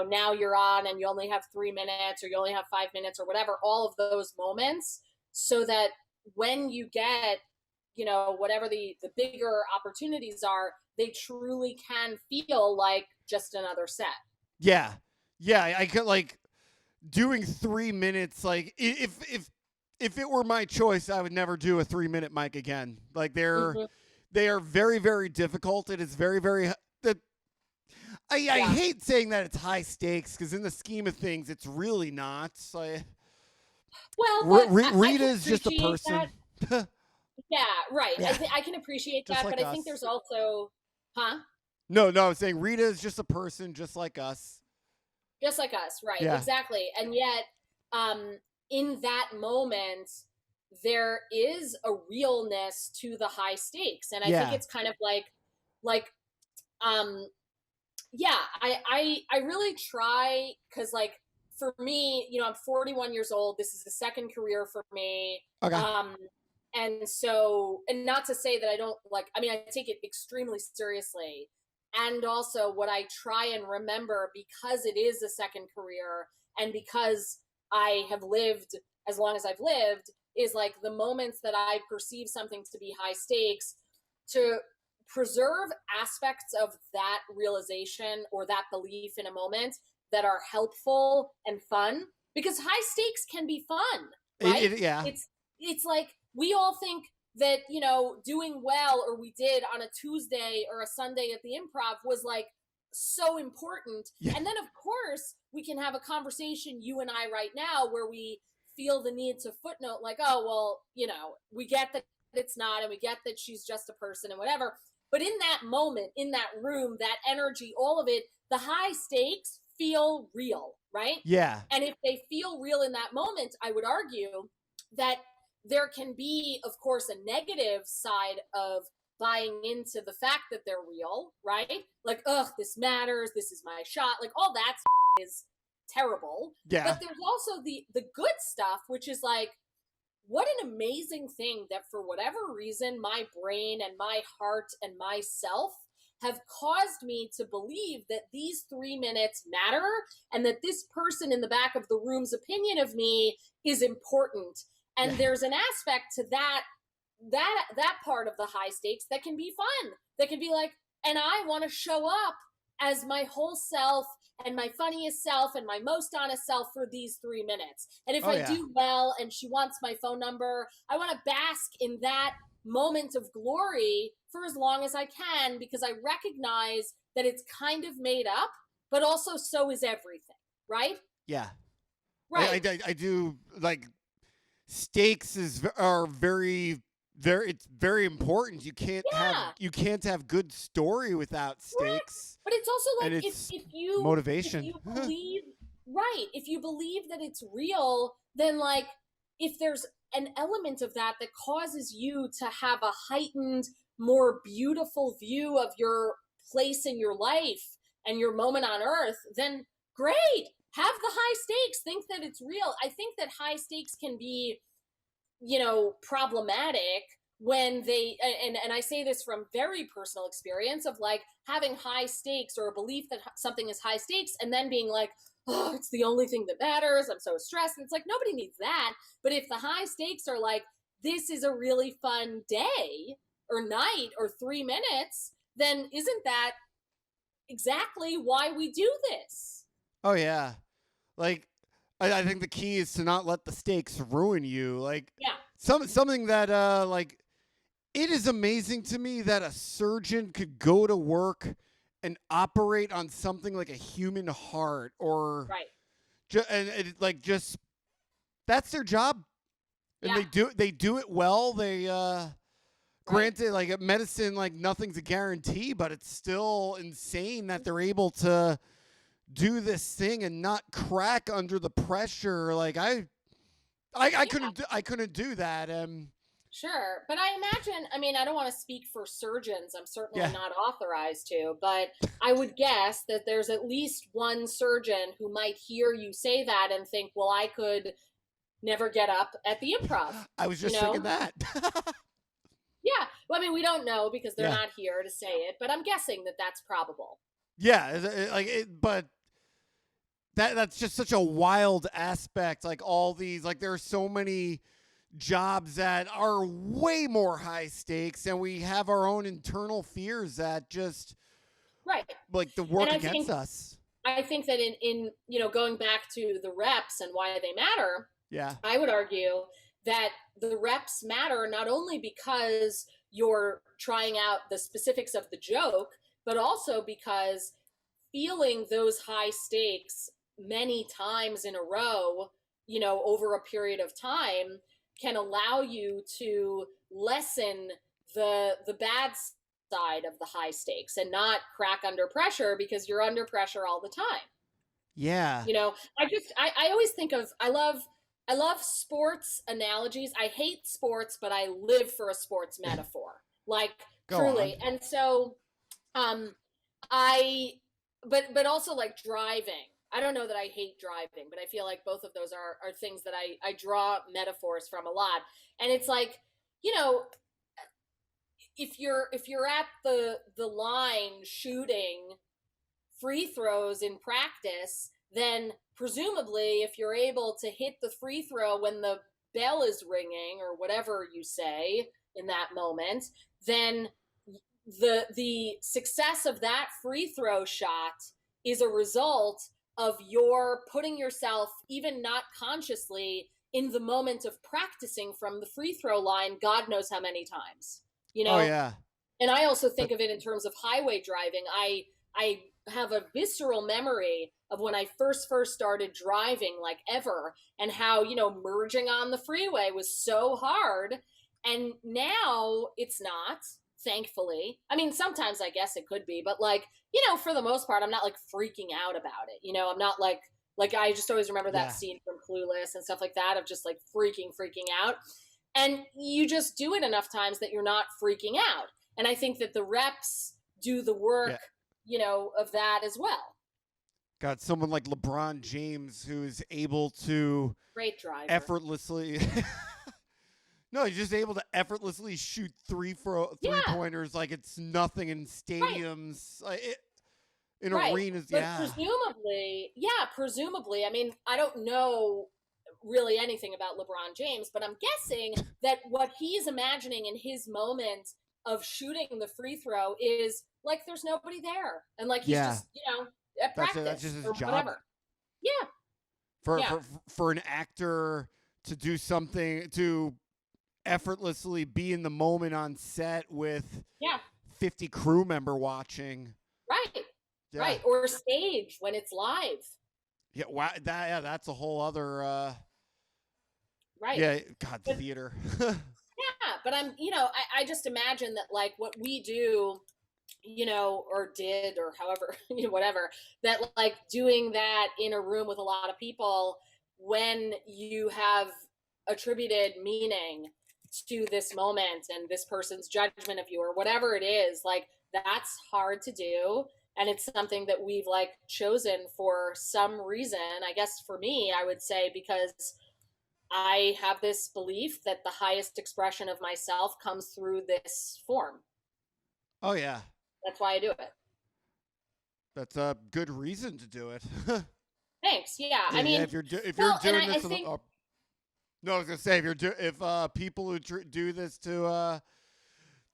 now you're on and you only have 3 minutes or you only have 5 minutes or whatever, all of those moments, so that when you get whatever the bigger opportunities are, they truly can feel like just another set. Yeah. Yeah. I could like doing 3 minutes. Like if it were my choice, I would never do a 3 minute mic again. Like Mm-hmm. they are very, very difficult. It is very, very that I Yeah. hate saying that it's high stakes because in the scheme of things, it's really not. Like, Well, but I Rita can is just a appreciate person. that. Yeah, right. Yeah, I can appreciate just that, like but I think us. there's also, huh? No, no, I'm saying Rita is just a person, just like us. Just like us, right? Yeah, Exactly. And yet, in that moment, there is a realness to the high stakes, and I think yeah, it's kind of like, um, yeah. I really try, because like for me, I'm 41 years old. This is the second career for me. okay, Um, and so, and not to say that I don't like, I mean, I take it extremely seriously. And also, what I try and remember, because it is a second career and because I have lived as long as I've lived, is like the moments that I perceive something to be high stakes, to preserve aspects of that realization or that belief in a moment that are helpful and fun, because high stakes can be fun, right? yeah, It's like we all think that doing well, or we did on a Tuesday or a Sunday at the Improv, was like so important. yeah, And then of course we can have a conversation, you and I right now, where we feel the need to footnote like, oh well, we get that it's not, and we get that she's just a person and whatever. But in that moment, in that room, that energy, all of it, the high stakes feel real, right? yeah, And if they feel real in that moment, I would argue that there can be, of course, a negative side of buying into the fact that they're real, right? Like, ugh, this matters, this is my shot, like all that is terrible. yeah, But there's also the good stuff, which is like, what an amazing thing that for whatever reason, my brain and my heart and myself have caused me to believe that these 3 minutes matter, and that this person in the back of the room's opinion of me is important. yeah, And there's an aspect to that part of the high stakes that can be fun, that can be like, and I want to show up as my whole self and my funniest self and my most honest self for these 3 minutes. And if oh I yeah, do well and she wants my phone number, I want to bask in that moment of glory for as long as I can, because I recognize that it's kind of made up, but also so is everything, right? yeah. Right. I do like stakes are very it's very important. Yeah. You can't have good story without Correct. stakes, But it's also and like, it's if motivation. you believe, right, if you believe that it's real, then like, if there's an element of that that causes you to have a heightened, more beautiful view of your place in your life and your moment on earth, then great. Have the high stakes. Think that it's real. I think that high stakes can be, problematic when they, and I say this from very personal experience of like having high stakes or a belief that something is high stakes, and then being like, oh, it's the only thing that matters, I'm so stressed. And it's like, nobody needs that. But if the high stakes are like, this is a really fun day or night or 3 minutes, then isn't that exactly why we do this? Oh yeah, like I think the key is to not let the stakes ruin you. Like Yeah. something that like it is amazing to me that a surgeon could go to work and operate on something like a human heart, or Right. and like just that's their job, and Yeah. they do it well. They Right. granted, like medicine, like nothing's a guarantee, but it's still insane that they're able to do this thing and not crack under the pressure. Like Yeah. I couldn't do that. Sure. But I imagine, I mean, I don't want to speak for surgeons. I'm certainly Yeah, not authorized to, but I would guess that there's at least one surgeon who might hear you say that and think, well, I could never get up at the Improv, I was you just thinking know? that. Yeah. Well, I mean, we don't know because they're Yeah. not here to say it, but I'm guessing that that's probable. Yeah, but that's just such a wild aspect. Like all these, like there are so many jobs that are way more high stakes, and we have our own internal fears that just Right. like the And work against us. I think that in going back to the reps and why they matter, Yeah. I would argue that the reps matter not only because you're trying out the specifics of the joke, but also because feeling those high stakes many times in a row, over a period of time can allow you to lessen the bad side of the high stakes and not crack under pressure because you're under pressure all the time. Yeah. I always think of I love sports analogies. I hate sports, but I live for a sports metaphor. Like Go on. truly. And so I but also like driving. I don't know that I hate driving, but I feel like both of those are things that I draw metaphors from a lot. And it's like, you know, if you're at the line shooting free throws in practice, then presumably if you're able to hit the free throw when the bell is ringing or whatever you say in that moment, then the success of that free throw shot is a result of your putting yourself, even not consciously, in the moment of practicing from the free throw line god knows how many times, you Oh know. yeah. And I also think But of it in terms of highway driving. I have a visceral memory of when I first started driving, like ever, and how, merging on the freeway was so hard. And now it's not, thankfully. I mean, sometimes I guess it could be, but like, for the most part, I'm not like freaking out about it. I'm not like I just always remember that yeah. scene from Clueless and stuff like that of just like freaking out. And you just do it enough times that you're not freaking out. And I think that the reps do the work, Yeah. of that as well. Got someone like LeBron James who's able to Great driver. effortlessly No, he's just able to effortlessly shoot three Yeah. pointers like it's nothing in stadiums, in Right. arenas. But Yeah, presumably, I mean, I don't know really anything about LeBron James, but I'm guessing that what he's imagining in his moment of shooting the free throw is like there's nobody there. And like he's yeah. just, at practice That's just his or job. whatever. Yeah. For, Yeah. for an actor to do something to effortlessly be in the moment on set with Yeah. 50 crew member watching. Right. Yeah. Right. Or stage when it's live. Yeah, wow, that's a whole other Right. yeah, God, theater. Yeah, but I just imagine that like what we do, or did or however, whatever, that like doing that in a room with a lot of people when you have attributed meaning to this moment and this person's judgment of you or whatever it is, like that's hard to do. And it's something that we've like chosen for some reason. I guess for me, I would say because I have this belief that the highest expression of myself comes through this form. Oh yeah. That's why I do it. That's a good reason to do it. Thanks. Yeah. Yeah, I mean, if you're doing I this, think, no, I was gonna say if people who do this to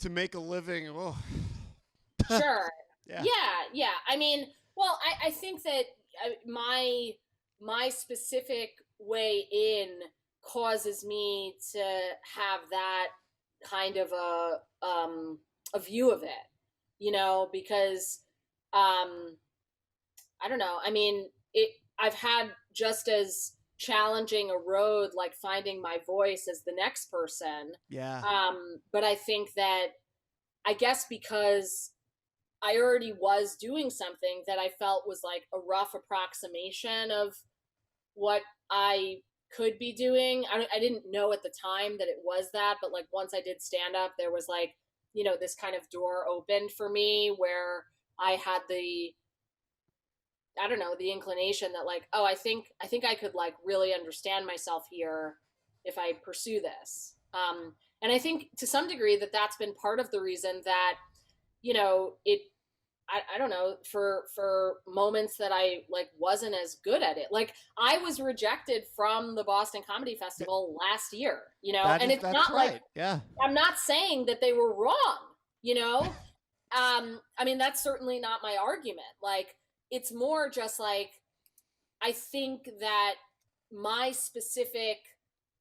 make a living, oh, sure. yeah, Yeah. I mean, well, I think that my specific way in causes me to have that kind of a view of it, because I don't know. I mean, I've had just as challenging a road like finding my voice as the next person. yeah, But I think that I guess because I already was doing something that I felt was like a rough approximation of what I could be doing. I didn't know at the time that it was that, but like once I did stand up, there was like, this kind of door opened for me where I had the inclination that like, oh, I think I could like really understand myself here if I pursue this. And I think to some degree that's been part of the reason that, you know, I don't know, for moments that I like wasn't as good at it. Like I was rejected from the Boston Comedy Festival last year, you know, and it's That's not like, right. Yeah. I'm not saying that they were wrong, you know. I mean, that's certainly not my argument. Like, it's more just like, I think that my specific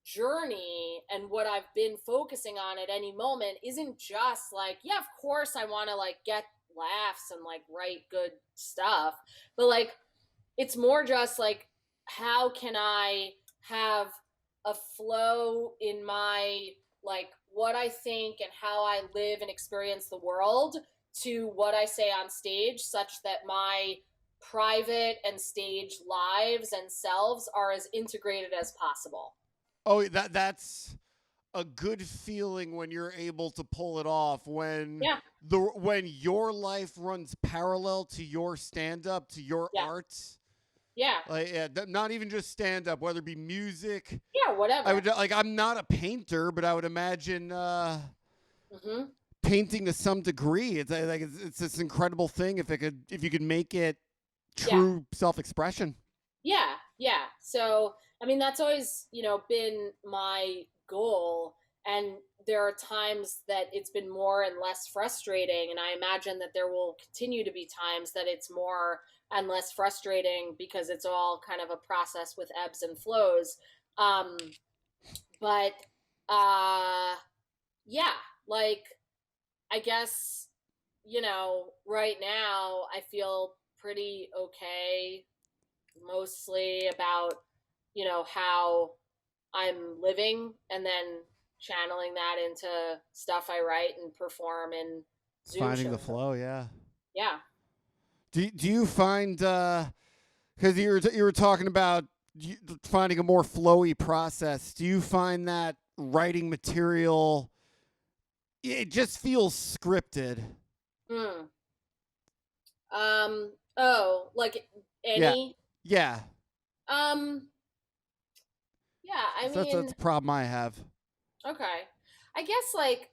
journey and what I've been focusing on at any moment isn't just like, yeah, of course I want to like get laughs and like write good stuff, but like, it's more just like, how can I have a flow in my like what I think and how I live and experience the world to what I say on stage, such that my private and stage lives and selves are as integrated as possible. Oh, that's a good feeling when you're able to pull it off, when Yeah, when your life runs parallel to your stand up, to your yeah, art. yeah, Like, yeah, not even just stand up, whether it be music. yeah, I whatever. would like, I'm not a painter, but I would imagine Hmm. painting to some degree. It's like it's this incredible thing if you could make it Yeah, true self-expression. yeah, yeah. So, I mean, that's always, been my goal. And there are times that it's been more and less frustrating. And I imagine that there will continue to be times that it's more and less frustrating because it's all kind of a process with ebbs and flows. Um, but yeah, like, I guess, right now I feel pretty okay mostly about, how I'm living, and then channeling that into stuff I write and perform in Zoom Finding the shows. flow, yeah. Yeah. Do you find because you were talking about finding a more flowy process? Do you find that writing material, it just feels scripted? Mm. Oh, like Yeah, any. yeah. Um. Yeah. I That's mean, a problem I have. okay. I guess like,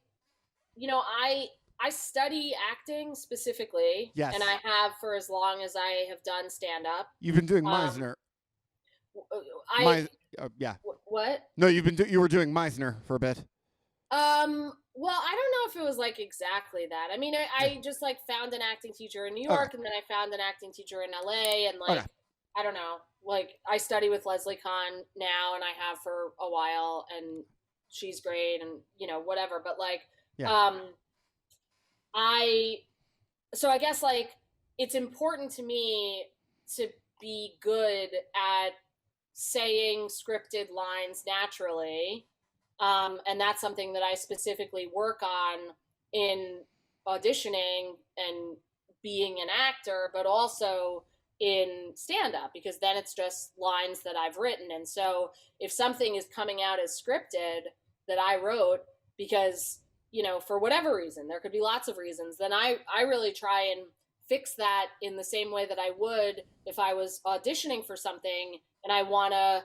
I study acting specifically, and Yes, I have for as long as I have done stand up. you've been doing Um. Meisner. I My yeah. what? No, you were doing Meisner for a bit. Well, I don't know if it was like exactly that. I mean, Yeah. I just like found an acting teacher in New Okay. York, and then I found an acting teacher in LA, and Okay. like, I don't know, like I study with Leslie Kahn now, and I have for a while, and she's great, and whatever. But like, Yeah. um, I so I guess like it's important to me to be good at saying scripted lines naturally. And that's something that I specifically work on in auditioning and being an actor, but also in stand up, because then it's just lines that I've written. And so if something is coming out as scripted that I wrote, because, for whatever reason, there could be lots of reasons, then I really try and fix that in the same way that I would if I was auditioning for something and I want to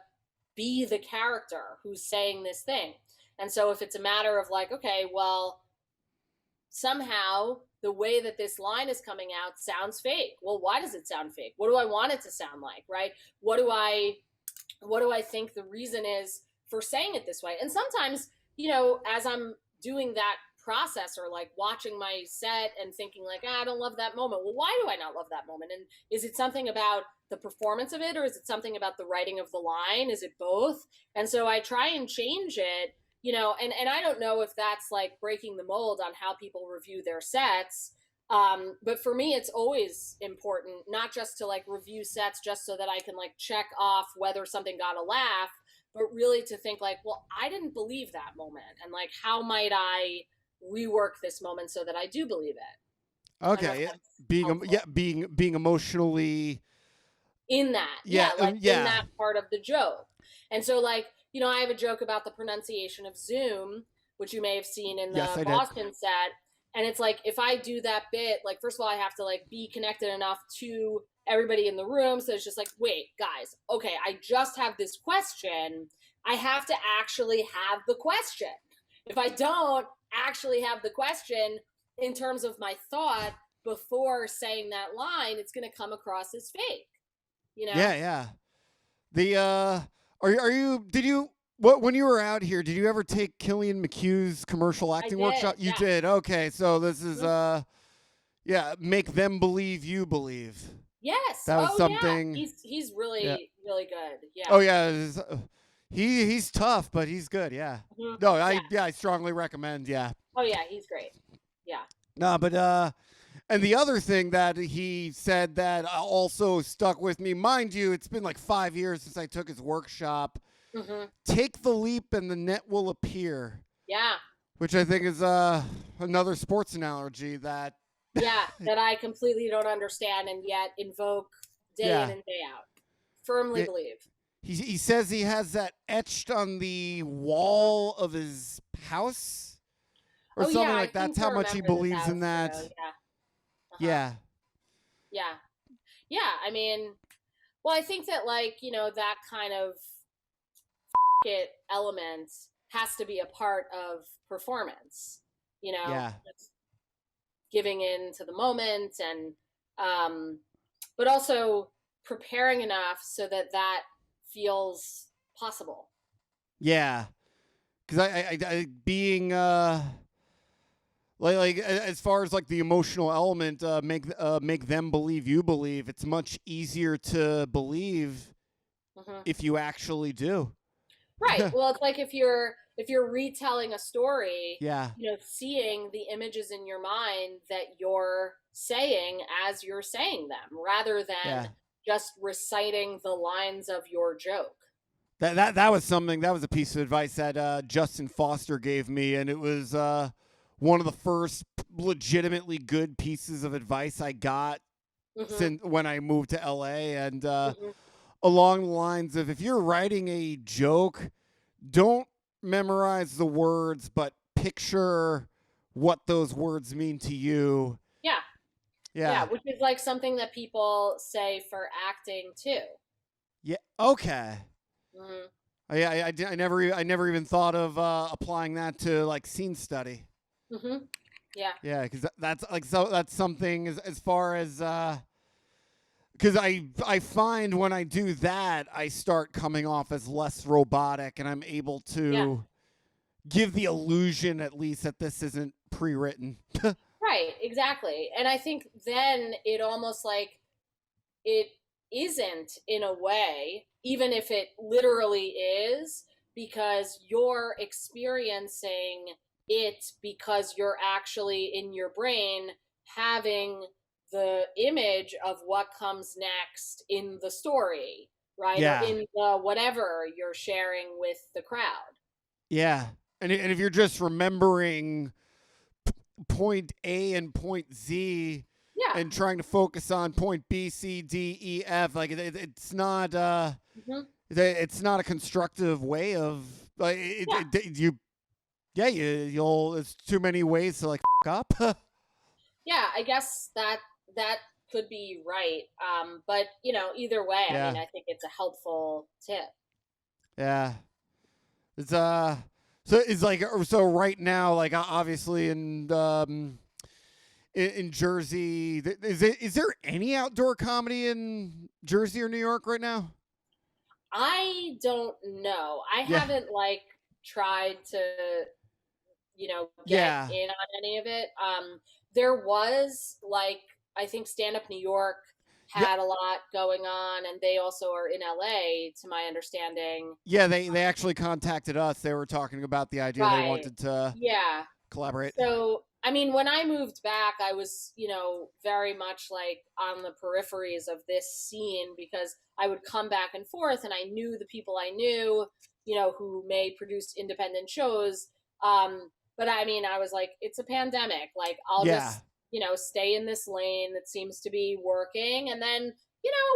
be the character who's saying this thing. And so if it's a matter of like, okay, well, somehow the way that this line is coming out sounds fake. Well, why does it sound fake? What do I want it to sound like, right? What do I think the reason is for saying it this way? And sometimes, as I'm doing that process, or like watching my set and thinking like, I don't love that moment. Well, why do I not love that moment? And is it something about the performance of it, or is it something about the writing of the line? Is it both? And so I try and change it, and I don't know if that's like breaking the mold on how people review their sets. But for me, it's always important not just to like review sets just so that I can like check off whether something got a laugh, but really to think like, well, I didn't believe that moment, and like, how might I rework this moment so that I do believe it? I don't know if Okay. that's Being helpful. yeah, being emotionally, In that, yeah, yeah, like in yeah. that part of the joke. And so like, I have a joke about the pronunciation of Zoom, which you may have seen in Yes, the I did. Boston set. And it's like, if I do that bit, like, first of all, I have to like be connected enough to everybody in the room, so it's just like, wait, guys, okay, I just have this question, I have to actually have the question. if I don't actually have the question in terms of my thought before saying that line, it's going to come across as fake, you know? Yeah, yeah. The are you did you what when you were out here, did you ever take Killian McHugh's commercial I acting did. workshop? You Yeah. did. Okay. So this is Mhm. yeah, make them believe you believe. Yes. That was Oh yeah. something. He's Yeah. really really good. Oh Yeah. yeah, he's tough, but he's good, yeah. Mhm. No, Yeah. I strongly recommend, yeah. Oh yeah, he's great. Yeah. No, but and the other thing that he said that also stuck with me, mind you, it's been like 5 years since I took his workshop. Mhm. Take the leap and the net will appear, Yeah. which I think is another sports analogy that Yeah, that I completely don't understand and yet invoke day in yeah. and day out. Firmly Yeah, believe. he says he has that etched on the Mhm. wall of his house or Oh yeah, something I like seem that's to how much he remember this believes in house too. that. Yeah. Uh-huh. Yeah. Yeah. Yeah, I mean, well, I think that like, that kind of it element has to be a part of performance, Yeah. just giving in to the moment and um but also preparing enough so that that feels possible. Yeah. Cuz I being as far as like the emotional element make them believe you believe, it's much easier to believe Hmm. if you actually do. Right. Well, it's like if you're retelling a story, Yeah. seeing the images in your mind that you're saying as you're saying them, rather than Yeah. just reciting the lines of your joke. That was something. That was a piece of advice that Justin Foster gave me, and it was one of the first legitimately good pieces of advice I got Hmm. since when I moved to LA. And Hmm. along the lines of, if you're writing a joke, don't memorize the words, but picture what those words mean to you. Yeah. Yeah, Yeah. which is like something that people say for acting too. Yeah. Okay. Hmm. I never even thought of applying that to like scene study. Hmm. Yeah. Yeah, because that's like so that's something as far as because I find when I do that I start coming off as less robotic and I'm able Yeah. to give the illusion at least that this isn't pre-written. Right, exactly. And I think then it almost like it isn't in a way, even if it literally is, because you're experiencing it because you're actually in your brain having the image of what comes next in the story, right? Or Yeah, in the whatever you're sharing with the crowd. yeah, and if you're just remembering point A and point Z Yeah. and trying to focus on point B, C, D, E, F, like it's not Hmm. it's not a constructive way of like Yeah. you yeah you'll it's too many ways to like up. Yeah, I guess that could be right. But either way, I mean, Yeah, I think it's a helpful tip. yeah. It's so it's like so right now like obviously in Jersey is there any outdoor comedy in Jersey or New York right now? I don't know. I Yeah, haven't like tried to, get yeah, in on any of it. There was like I think Stand Up New York yeah, had a lot going on, and they also are in LA, to my understanding. yeah. They actually contacted us. They were talking about the idea they Right. wanted to Yeah. collaborate. So, I mean, when I moved back, I was, very much like on the peripheries of this scene because I would come back and forth and I knew the people I knew, who may produce independent shows. But I mean, I was like, it's a pandemic. Like, I'll Yeah, just, stay in this lane that seems to be working. And then,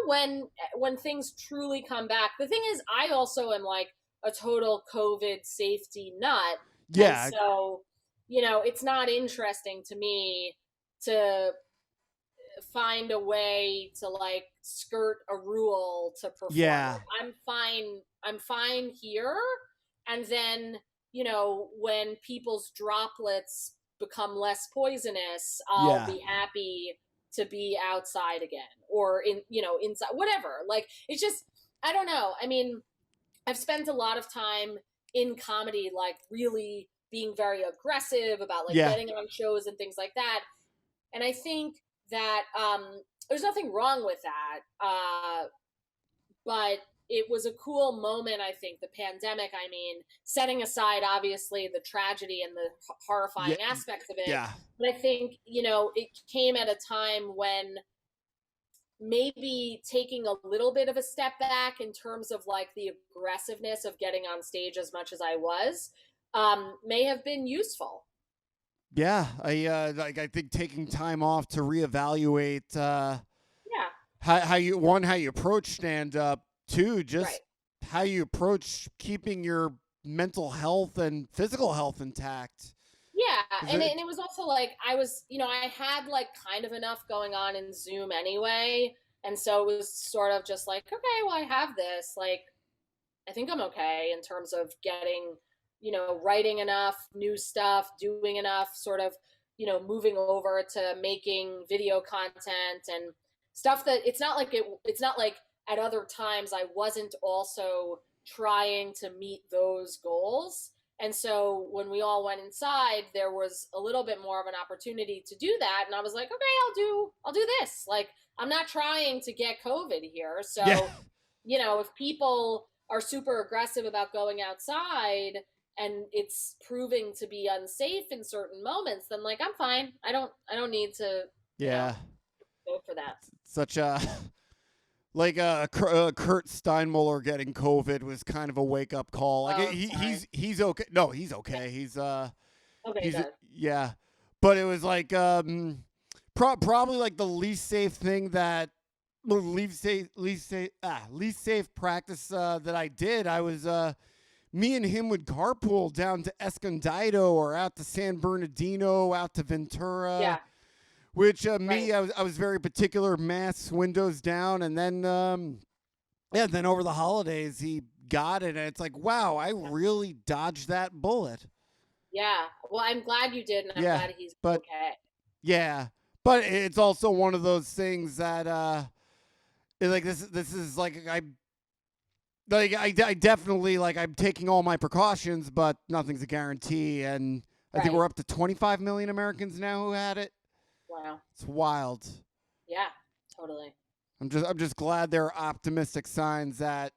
when things truly come back, the thing is, I also am like a total COVID safety nut. And yeah, so, it's not interesting to me to find a way to like skirt a rule to perform. yeah, Like, I'm fine here. And then, when people's droplets become less poisonous, I'll Yeah. be happy to be outside again, or inside, whatever. Like, it's just, I don't know. I mean, I've spent a lot of time in comedy, like really being very aggressive about like Yeah. getting on shows and things like that. And I think that there's nothing wrong with that. But it was a cool moment, I think, the pandemic. I mean, setting aside obviously the tragedy and the Yeah. horrifying aspects of it, Yeah. but I think, it came at a time when maybe taking a little bit of a step back in terms of like the aggressiveness of getting on stage as much as I was, may have been useful. Yeah. I think taking time off to reevaluate Yeah, how you approach stand up, two, just right. how you approach keeping your mental health and physical health intact. Yeah, 'Cause and it was also like I was, I had like kind of enough going on in Zoom anyway, and so it was sort of just like, okay, well, I have this. Like, I think I'm okay in terms of getting, writing enough new stuff, doing enough, sort of, moving over to making video content and stuff that it's not like at other times I wasn't also trying to meet those goals. And so when we all went inside, there was a little bit more of an opportunity to do that. And I was like, okay, I'll do this. Like, I'm not trying to get COVID here. yeah. So, if people are super aggressive about going outside and it's proving to be unsafe in certain moments, then like I'm fine. I don't need to, Yeah. go for that. Such a like Kurt Steinmuller getting COVID was kind of a wake up call. Like Oh, sorry. he's okay. No, he's okay. Okay, He's good. yeah, but it was like probably like the least safe thing that least safe practice that I did. I was me and him would carpool down to Escondido or out to San Bernardino, out to Ventura. Yeah, Which right. I was very particular, masks, windows down, and then then over the holidays he got it, and it's like, wow, I really dodged that bullet. Yeah. Well, I'm glad you did, and I'm Yeah, glad he's but okay. yeah, but it's also one of those things that like this is I definitely like I'm taking all my precautions, but nothing's a guarantee, and I think Right. we're up to 25 million Americans now who had it. Wow. It's wild. Yeah, totally. I'm just glad there are optimistic signs that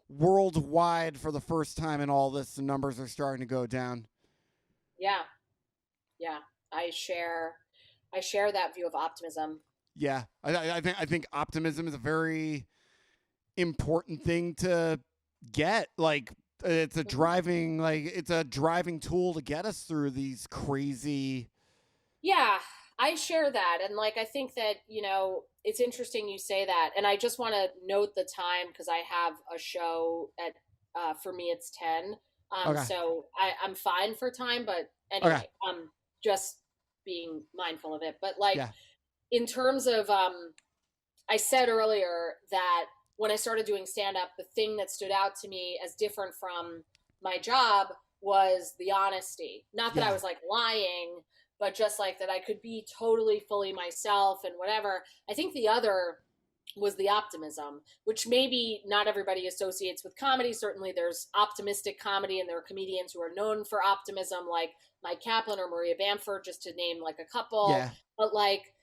worldwide for the first time in all this the numbers are starting to go down. Yeah. Yeah. I share I share that view of optimism. Yeah, I think optimism is a very important thing to get. Like Mhm. it's a driving tool to get us through these crazy. Yeah, I share that. And like, I think that, it's interesting you say that. And I just want to note the time because I have a show at, for me, it's 10. Okay, So I'm fine for time. But okay, anyway, just being mindful of it. But like, yeah, in terms of, I said earlier that when I started doing stand up, the thing that stood out to me as different from my job was the honesty. Not that I yeah, was like lying, but just like that I could be totally fully myself and whatever. I think the other was the optimism, which maybe not everybody associates with comedy. Certainly there's optimistic comedy and there are comedians who are known for optimism, like Mike Kaplan or Maria Bamford, just to name like a couple. yeah, But like,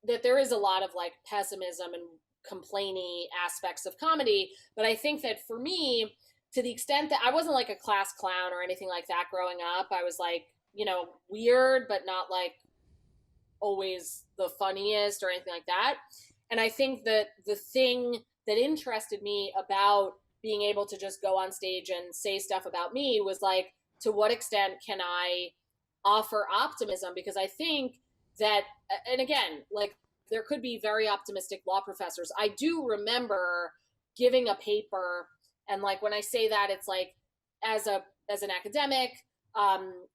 that there is a lot of like pessimism and complainy aspects of comedy. But I think that for me, to the extent that I wasn't like a class clown or anything like that growing up, I was like, weird, but not like always the funniest or anything like that. And I think that the thing that interested me about being able to just go on stage and say stuff about me was like, to what extent can I offer optimism? Because I think that, and again, like there could be very optimistic law professors. I do remember giving a paper, and like when I say that, it's like as an academic,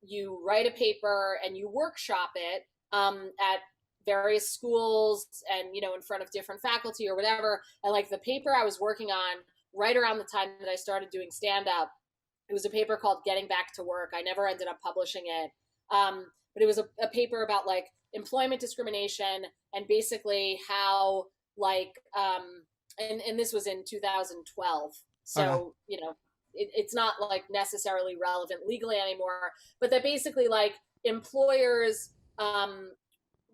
you write a paper and you workshop it at various schools and in front of different faculty or whatever. And like the paper I was working on right around the time that I started doing stand up, It was a paper called Getting Back to Work. I never ended up publishing it. But it was a paper about like employment discrimination and basically how like, and this was in 2012. So, Okay. it's not like necessarily relevant legally anymore, but that basically like employers,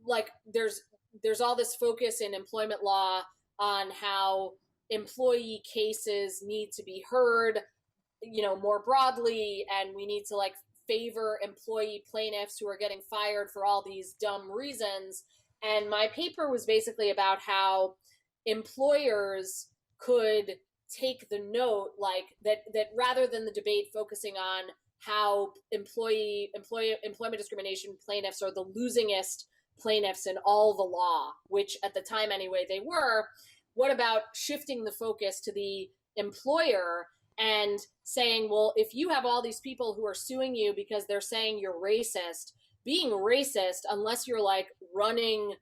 like there's all this focus in employment law on how employee cases need to be heard, more broadly, and we need to like favor employee plaintiffs who are getting fired for all these dumb reasons. And my paper was basically about how employers could take the note like that rather than the debate focusing on how employment discrimination plaintiffs are the losingest plaintiffs in all the law, which at the time anyway they were. What about shifting the focus to the employer and saying, well, if you have all these people who are suing you because they're saying you're racist, being racist, unless you're like running,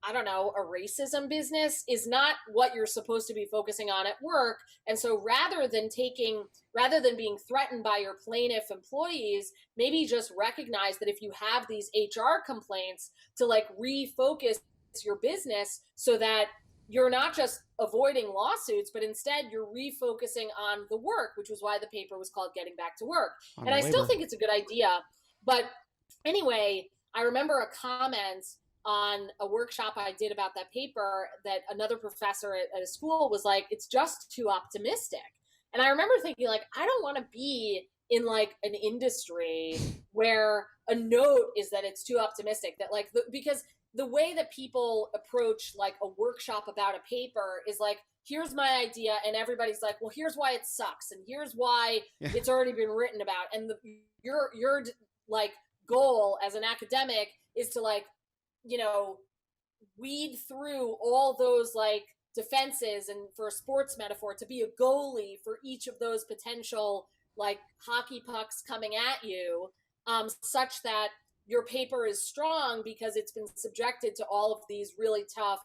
I don't know, a racism business, is not what you're supposed to be focusing on at work. And so rather than being threatened by your plaintiff employees, maybe just recognize that if you have these HR complaints, to like refocus your business so that you're not just avoiding lawsuits, but instead you're refocusing on the work, which was why the paper was called Getting Back to Work. On And I still labor. think it's a good idea. But anyway, I remember a comment on a workshop I did about that paper that another professor at a school was like, it's just too optimistic. And I remember thinking like, I don't want to be in like an industry where a note is that it's too optimistic, that like, because the way that people approach like a workshop about a paper is like, here's my idea, and everybody's like, well, here's why it sucks, and here's why it's already been written about. And your like goal as an academic is to like, weed through all those like defenses, and for a sports metaphor, to be a goalie for each of those potential like hockey pucks coming at you, such that your paper is strong because it's been subjected to all of these really tough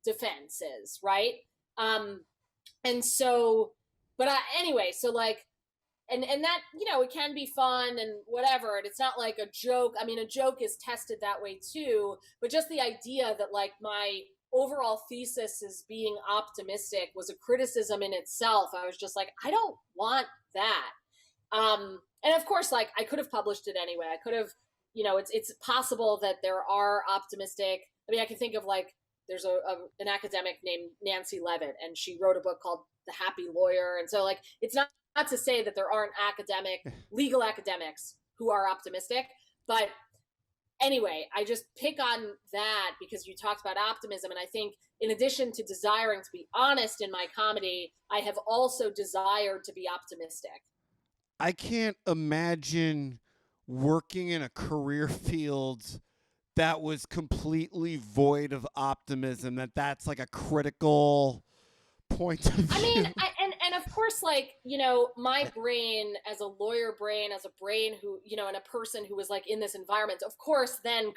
defenses, right? And so, but anyway, so like, and that, it can be fun and whatever, and it's not like a joke. I mean, a joke is tested that way too, but just the idea that like my overall thesis is being optimistic was a criticism in itself. I was just like, I don't want that. And of course, like I could have published it anyway. I could have, it's possible that there are optimistic. I mean, I can think of like, there's an academic named Nancy Levitt, and she wrote a book called The Happy Lawyer. And so like, it's not to say that there aren't legal academics who are optimistic, but anyway, I just pick on that because you talked about optimism. And I think in addition to desiring to be honest in my comedy, I have also desired to be optimistic. I can't imagine working in a career field that was completely void of optimism, that's like a critical point of view. I mean, and of course, like, my brain as a lawyer brain, as a brain who, and a person who was like in this environment, of course, then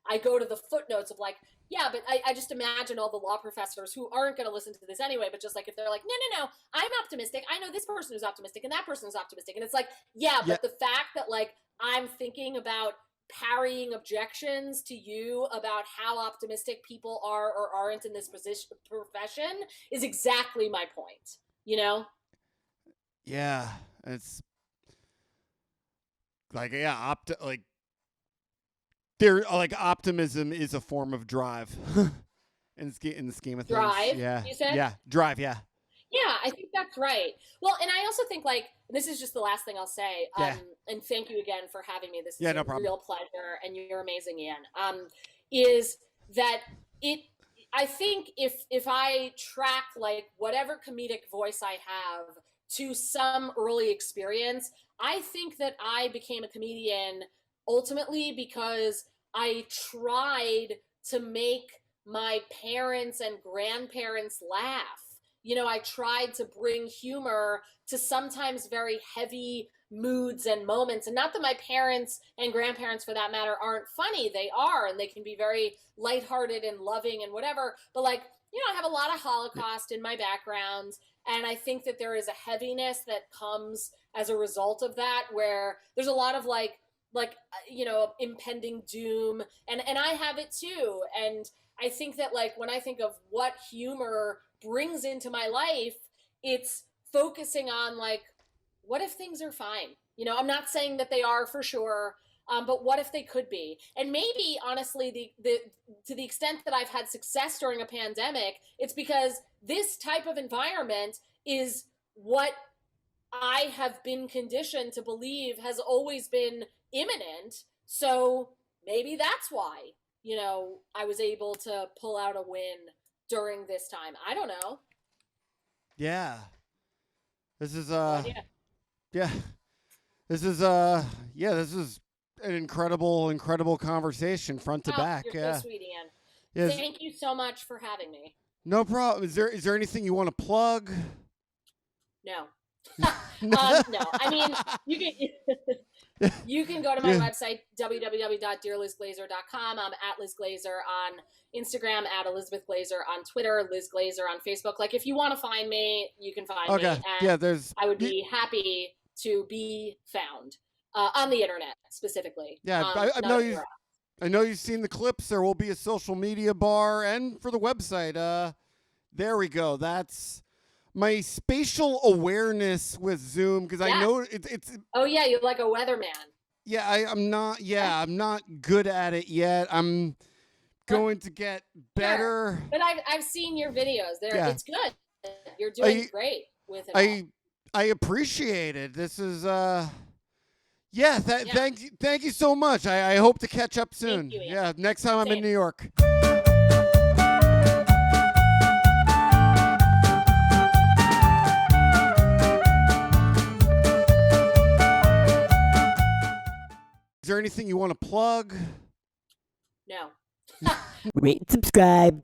I go to the footnotes of like, yeah, but I just imagine all the law professors who aren't going to listen to this anyway, but just like, if they're like, no, I'm optimistic. I know this person who's optimistic and that person is optimistic. And it's like, yeah, but the fact that like, I'm thinking about parrying objections to you about how optimistic people are or aren't in this profession is exactly my point, Yeah, it's like, yeah, there, like, optimism is a form of drive in the scheme of things. Drive, Yeah, you said? yeah, drive, yeah. Yeah, I think that's right. Well, and I also think like, this is just the last thing I'll say. And thank you again for having me. This is no problem. Real pleasure, and you're amazing, Ian. Is that I think if I track like whatever comedic voice I have to some early experience, I think that I became a comedian ultimately because I tried to make my parents and grandparents laugh. I tried to bring humor to sometimes very heavy moods and moments. And not that my parents and grandparents, for that matter, aren't funny. They are, and they can be very lighthearted and loving and whatever. But like, I have a lot of Holocaust in my background. And I think that there is a heaviness that comes as a result of that, where there's a lot of like impending doom, and I have it too. And I think that like when I think of what humor brings into my life, it's focusing on like, what if things are fine? I'm not saying that they are for sure, but what if they could be? And maybe, honestly, the to the extent that I've had success during a pandemic, it's because this type of environment is what I have been conditioned to believe has always been imminent. So maybe that's why, I was able to pull out a win during this time. I don't know. Yeah. This is Yeah. yeah. This is this is an incredible conversation front to back. You're so sweet, Ian. Yes. Thank you so much for having me. No problem. Is there anything you want to plug? No. No. I mean, you can go to my website, www.dearlizglazer.com. I'm at Liz Glazer on Instagram, at Elizabeth Glazer on Twitter, Liz Glazer on Facebook. Like, if you want to find me, you can find me. And I would be happy to be found on the internet specifically. Yeah, I know you've seen the clips. There will be a social media bar, and for the website, there we go. That's my spatial awareness with Zoom, because I know it's. Oh yeah, you're like a weatherman. Yeah, I'm not. Yeah, I'm not good at it yet. I'm going to get better. Sure. But I've seen your videos. It's good. You're doing great with it. I appreciate it. This is thank you so much. I hope to catch up soon. Thank you, Ian. Yeah, next time I'm in New York. Is there anything you want to plug? No. Rate and subscribe.